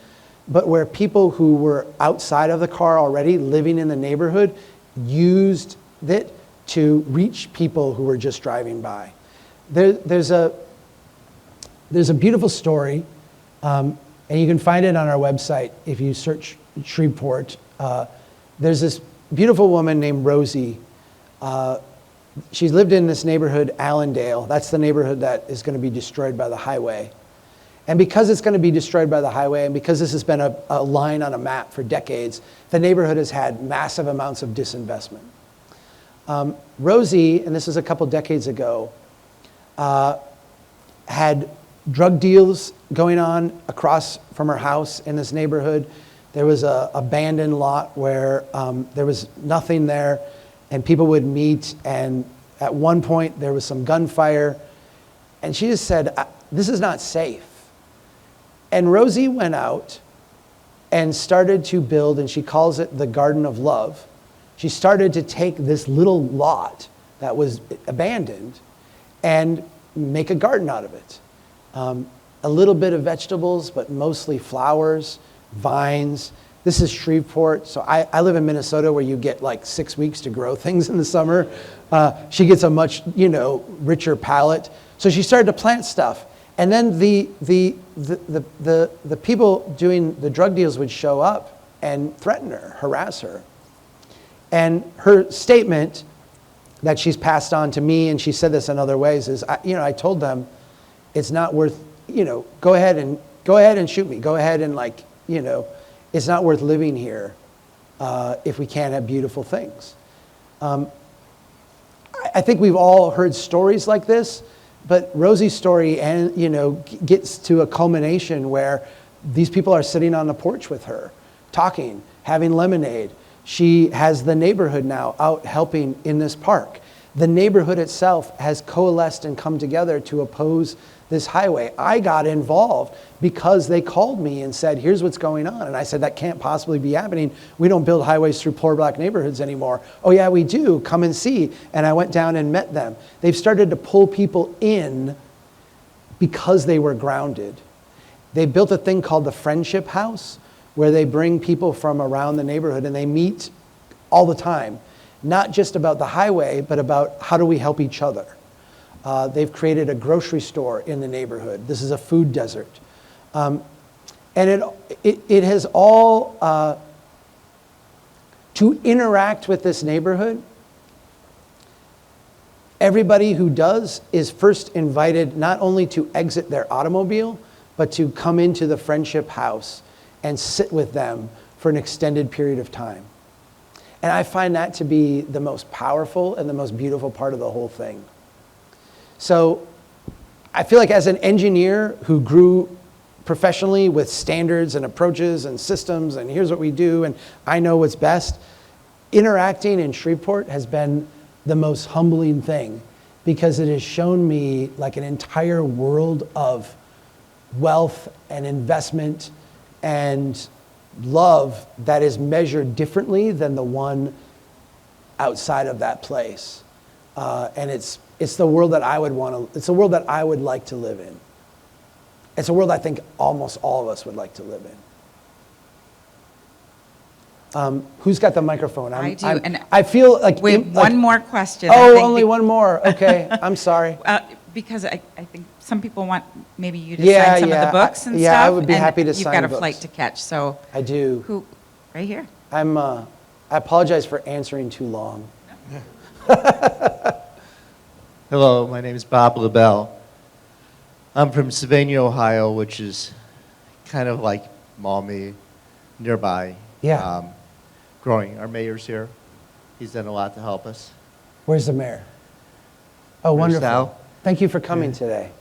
but where people who were outside of the car already living in the neighborhood used it to reach people who were just driving by. There's a beautiful story, and you can find it on our website if you search Shreveport. There's this beautiful woman named Rosie. She's lived in this neighborhood, Allendale. That's the neighborhood that is going to be destroyed by the highway. And because it's going to be destroyed by the highway, and because this has been a line on a map for decades, the neighborhood has had massive amounts of disinvestment. Rosie, and this is a couple decades ago, had drug deals going on across from her house in this neighborhood. There was an abandoned lot where there was nothing there, and people would meet, and at one point there was some gunfire, and she just said, this is not safe. And Rosie went out and started to build, and she calls it the Garden of Love. She started to take this little lot that was abandoned and make a garden out of it. A little bit of vegetables, but mostly flowers, vines. This is Shreveport. So I live in Minnesota where you get like 6 weeks to grow things in the summer. She gets a much, richer palate. So she started to plant stuff. And then the people doing the drug deals would show up and threaten her, harass her. And her statement that she's passed on to me, and she said this in other ways, is, I told them, it's not worth, go ahead and shoot me. Go ahead and it's not worth living here if we can't have beautiful things. I think we've all heard stories like this, but Rosie's story gets to a culmination where these people are sitting on the porch with her, talking, having lemonade. She has the neighborhood now out helping in this park. The neighborhood itself has coalesced and come together to oppose this highway. I got involved because they called me and said, here's what's going on. And I said, that can't possibly be happening. We don't build highways through poor black neighborhoods anymore. Oh yeah, we do. Come and see. And I went down and met them. They've started to pull people in because they were grounded. They built a thing called the Friendship House, where they bring people from around the neighborhood and they meet all the time, not just about the highway, but about how do we help each other. They've created a grocery store in the neighborhood. This is a food desert. And it has all, to interact with this neighborhood, everybody who does is first invited not only to exit their automobile, but to come into the Friendship House and sit with them for an extended period of time. And I find that to be the most powerful and the most beautiful part of the whole thing. So I feel like as an engineer who grew professionally with standards and approaches and systems, and here's what we do, and I know what's best, interacting in Shreveport has been the most humbling thing, because it has shown me like an entire world of wealth and investment and love that is measured differently than the one outside of that place. And it's the world that I would want to, it's a world that I would like to live in. It's a world I think almost all of us would like to live in. Who's got the microphone? I do. And I feel like... We have one more question. Oh, only one more. Okay, I'm sorry. Because I think some people want maybe you to sign some of the books and stuff. Yeah, I would be happy to sign You've got a books. flight to catch, so. I do. Who? Right here. I apologize for answering too long. Hello, my name is Bob LaBelle. I'm from Sylvania, Ohio, which is kind of like Maumee, nearby. Yeah. Growing. Our mayor's here. He's done a lot to help us. Where's the mayor? Oh, wonderful. Sal. Thank you for coming today.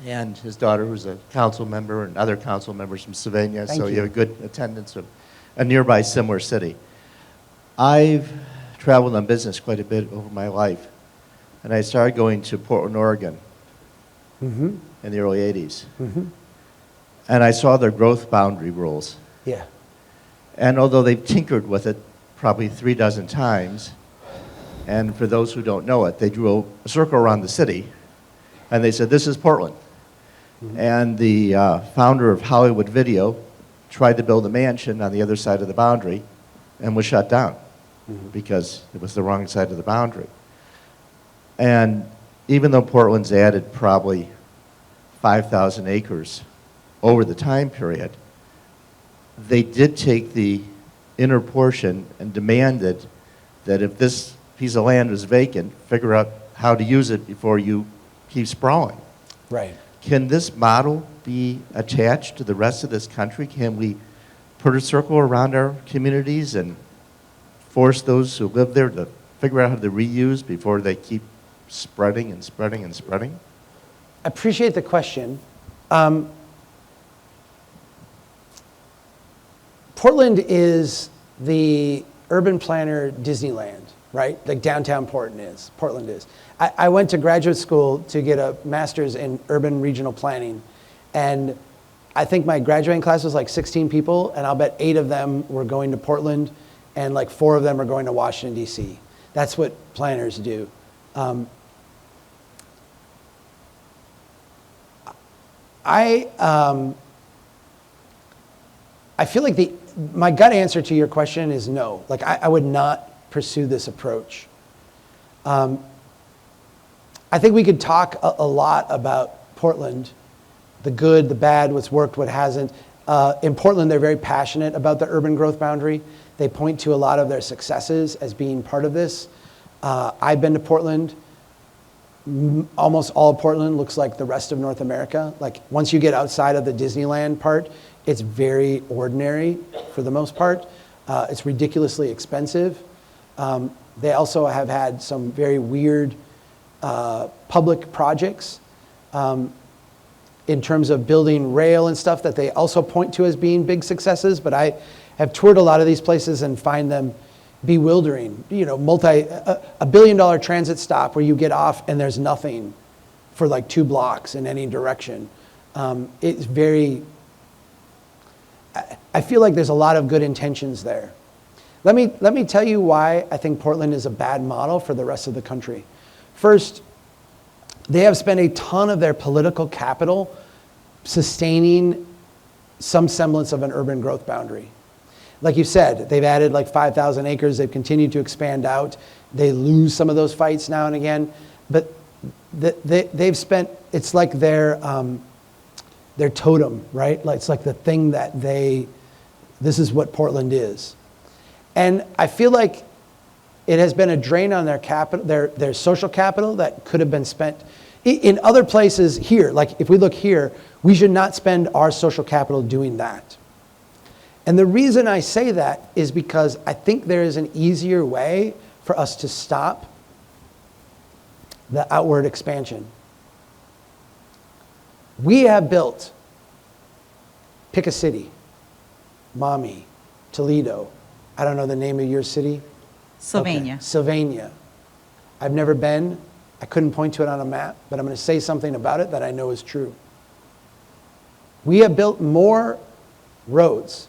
And his daughter, who's a council member, and other council members from Sylvania, Thank so you. you have a good attendance of a nearby similar city. I've traveled on business quite a bit over my life, and I started going to Portland, Oregon Mm-hmm. in the early 80s. Mm-hmm. And I saw their growth boundary rules. Yeah. And although they've tinkered with it probably 36 times, and for those who don't know it, they drew a circle around the city, and they said, this is Portland. And the founder of Hollywood Video tried to build a mansion on the other side of the boundary and was shut down because it was the wrong side of the boundary. And even though Portland's added probably 5,000 acres over the time period, they did take the inner portion and demanded that if this piece of land was vacant, figure out how to use it before you keep sprawling. Right. Can this model be attached to the rest of this country? Can we put a circle around our communities and force those who live there to figure out how to reuse before they keep spreading and spreading and spreading? I appreciate the question. Portland is the urban planner Disneyland, right? Like downtown Portland is. I went to graduate school to get a master's in urban regional planning, and I think my graduating class was like 16 people, and I'll bet 8 of them were going to Portland, and like 4 of them are going to Washington, D.C. That's what planners do. I feel like my gut answer to your question is no. Like I would not pursue this approach. I think we could talk a lot about Portland, the good, the bad, what's worked, what hasn't. In Portland, they're very passionate about the urban growth boundary. They point to a lot of their successes as being part of this. I've been to Portland. Almost all of Portland looks like the rest of North America. Like once you get outside of the Disneyland part, it's very ordinary for the most part. It's ridiculously expensive. They also have had some very weird public projects in terms of building rail and stuff that they also point to as being big successes. But I have toured a lot of these places and find them bewildering. You know, a billion-dollar transit stop where you get off and there's nothing for like 2 blocks in any direction. It's very. I feel like there's a lot of good intentions there. Let me tell you why I think Portland is a bad model for the rest of the country. First, they have spent a ton of their political capital sustaining some semblance of an urban growth boundary. Like you said, they've added like 5,000 acres. They've continued to expand out. They lose some of those fights now and again, but they've spent. It's like their totem, right? Like it's like the thing that this is what Portland is. And I feel like it has been a drain on their capital, their social capital that could have been spent in other places here. Like if we look here, we should not spend our social capital doing that. And the reason I say that is because I think there is an easier way for us to stop the outward expansion. We have built, pick a city, Maumee, Toledo, I don't know the name of your city. Sylvania. Okay. Sylvania. I've never been. I couldn't point to it on a map, but I'm going to say something about it that I know is true. We have built more roads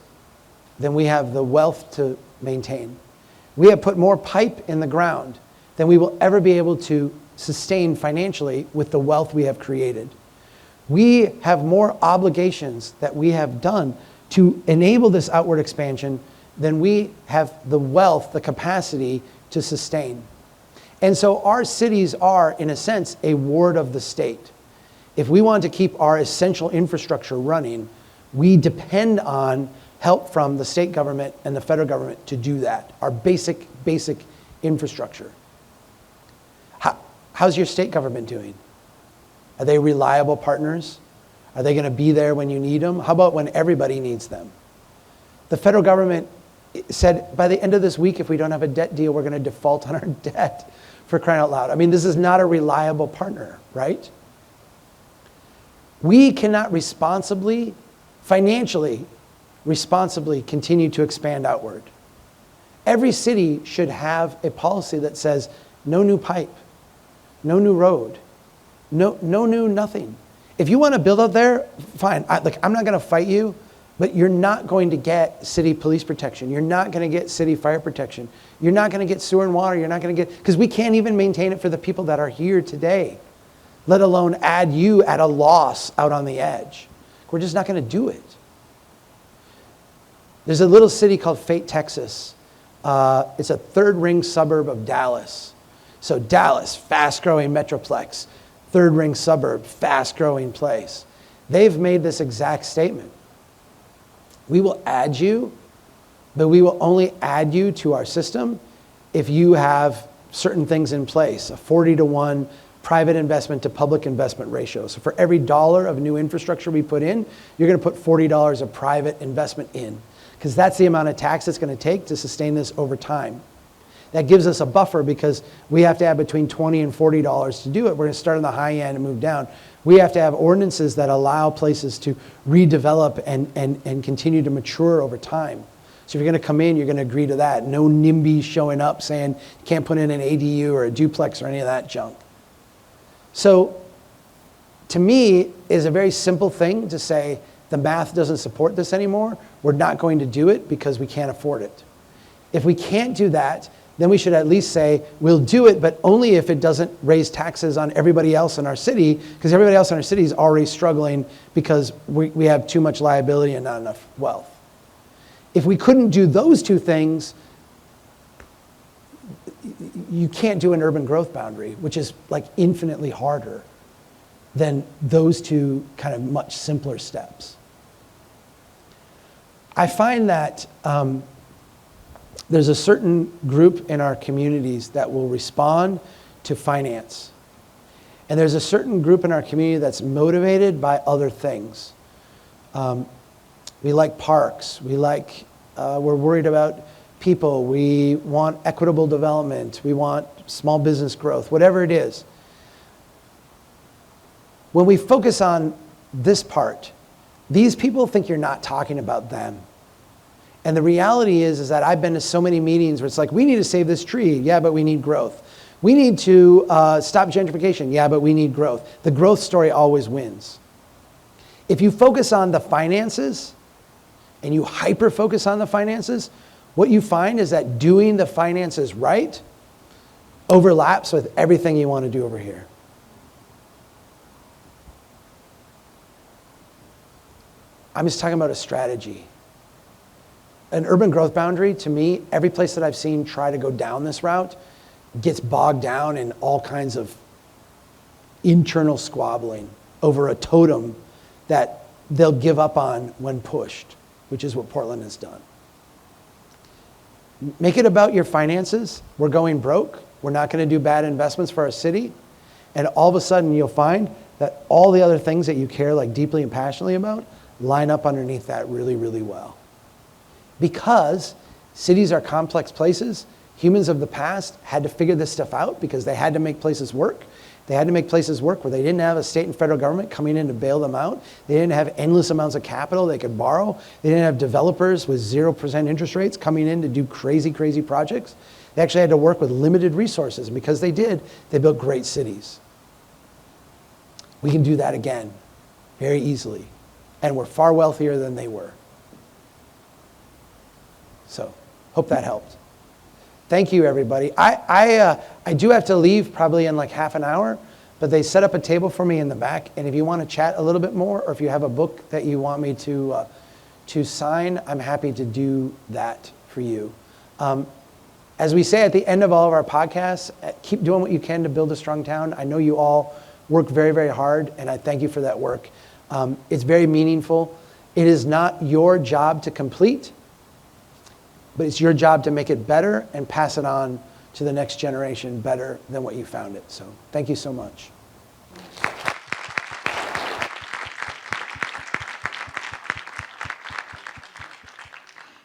than we have the wealth to maintain. We have put more pipe in the ground than we will ever be able to sustain financially with the wealth we have created. We have more obligations that we have done to enable this outward expansion than we have the wealth, the capacity to sustain. And so our cities are, in a sense, a ward of the state. If we want to keep our essential infrastructure running, we depend on help from the state government and the federal government to do that, our basic infrastructure. How's your state government doing? Are they reliable partners? Are they going to be there when you need them? How about when everybody needs them? The federal government said by the end of this week, if we don't have a debt deal, we're going to default on our debt, for crying out loud. I mean, this is not a reliable partner, right? We cannot financially responsibly continue to expand outward. Every city should have a policy that says no new pipe, no new road, no new nothing. If you want to build up there, fine. I'm not going to fight you, but you're not going to get city police protection. You're not going to get city fire protection. You're not going to get sewer and water. You're not going to get, because we can't even maintain it for the people that are here today. let alone add you at a loss out on the edge. We're just not going to do it. There's a little city called Fate, Texas. It's a third-ring suburb of Dallas. So Dallas, fast-growing metroplex. Third-ring suburb, fast-growing place. They've made this exact statement. We will add you, but we will only add you to our system if you have certain things in place, a 40-to-1 private investment to public investment ratio. So for every dollar of new infrastructure we put in, you're going to put $40 of private investment in, because that's the amount of tax it's going to take to sustain this over time. That gives us a buffer because we have to have between $20 and $40 to do it. We're going to start on the high end and move down. We have to have ordinances that allow places to redevelop and continue to mature over time. So if you're going to come in, you're going to agree to that. No NIMBY showing up saying you can't put in an ADU or a duplex or any of that junk. So to me, it's a very simple thing to say the math doesn't support this anymore. We're not going to do it because we can't afford it. If we can't do that, then we should at least say we'll do it, but only if it doesn't raise taxes on everybody else in our city, because everybody else in our city is already struggling because we have too much liability and not enough wealth. If we couldn't do those two things, you can't do an urban growth boundary, which is like infinitely harder than those two kind of much simpler steps. I find that there's a certain group in our communities that will respond to finance. And there's a certain group in our community that's motivated by other things. We like parks. We're worried about people. We want equitable development. We want small business growth, whatever it is. When we focus on this part, these people think you're not talking about them. And the reality is that I've been to so many meetings where it's like, we need to save this tree. Yeah, but we need growth. We need to stop gentrification. Yeah, but we need growth. The growth story always wins. If you focus on the finances and you hyper-focus on the finances, what you find is that doing the finances right overlaps with everything you want to do over here. I'm just talking about a strategy. An urban growth boundary, to me, every place that I've seen try to go down this route gets bogged down in all kinds of internal squabbling over a totem that they'll give up on when pushed, which is what Portland has done. Make it about your finances. We're going broke. We're not going to do bad investments for our city. And all of a sudden, you'll find that all the other things that you care like deeply and passionately about line up underneath that really, really well. Because cities are complex places, humans of the past had to figure this stuff out because they had to make places work. They had to make places work where they didn't have a state and federal government coming in to bail them out. They didn't have endless amounts of capital they could borrow. They didn't have developers with 0% interest rates coming in to do crazy, crazy projects. They actually had to work with limited resources. And because they did, they built great cities. We can do that again very easily. And we're far wealthier than they were. So, hope that helped. Thank you, everybody. I do have to leave probably in like half an hour, but they set up a table for me in the back, and if you want to chat a little bit more, or if you have a book that you want me to sign, I'm happy to do that for you. As we say at the end of all of our podcasts, keep doing what you can to build a strong town. I know you all work very, very hard, and I thank you for that work. It's very meaningful. It is not your job to complete, but it's your job to make it better and pass it on to the next generation better than what you found it. So thank you so much.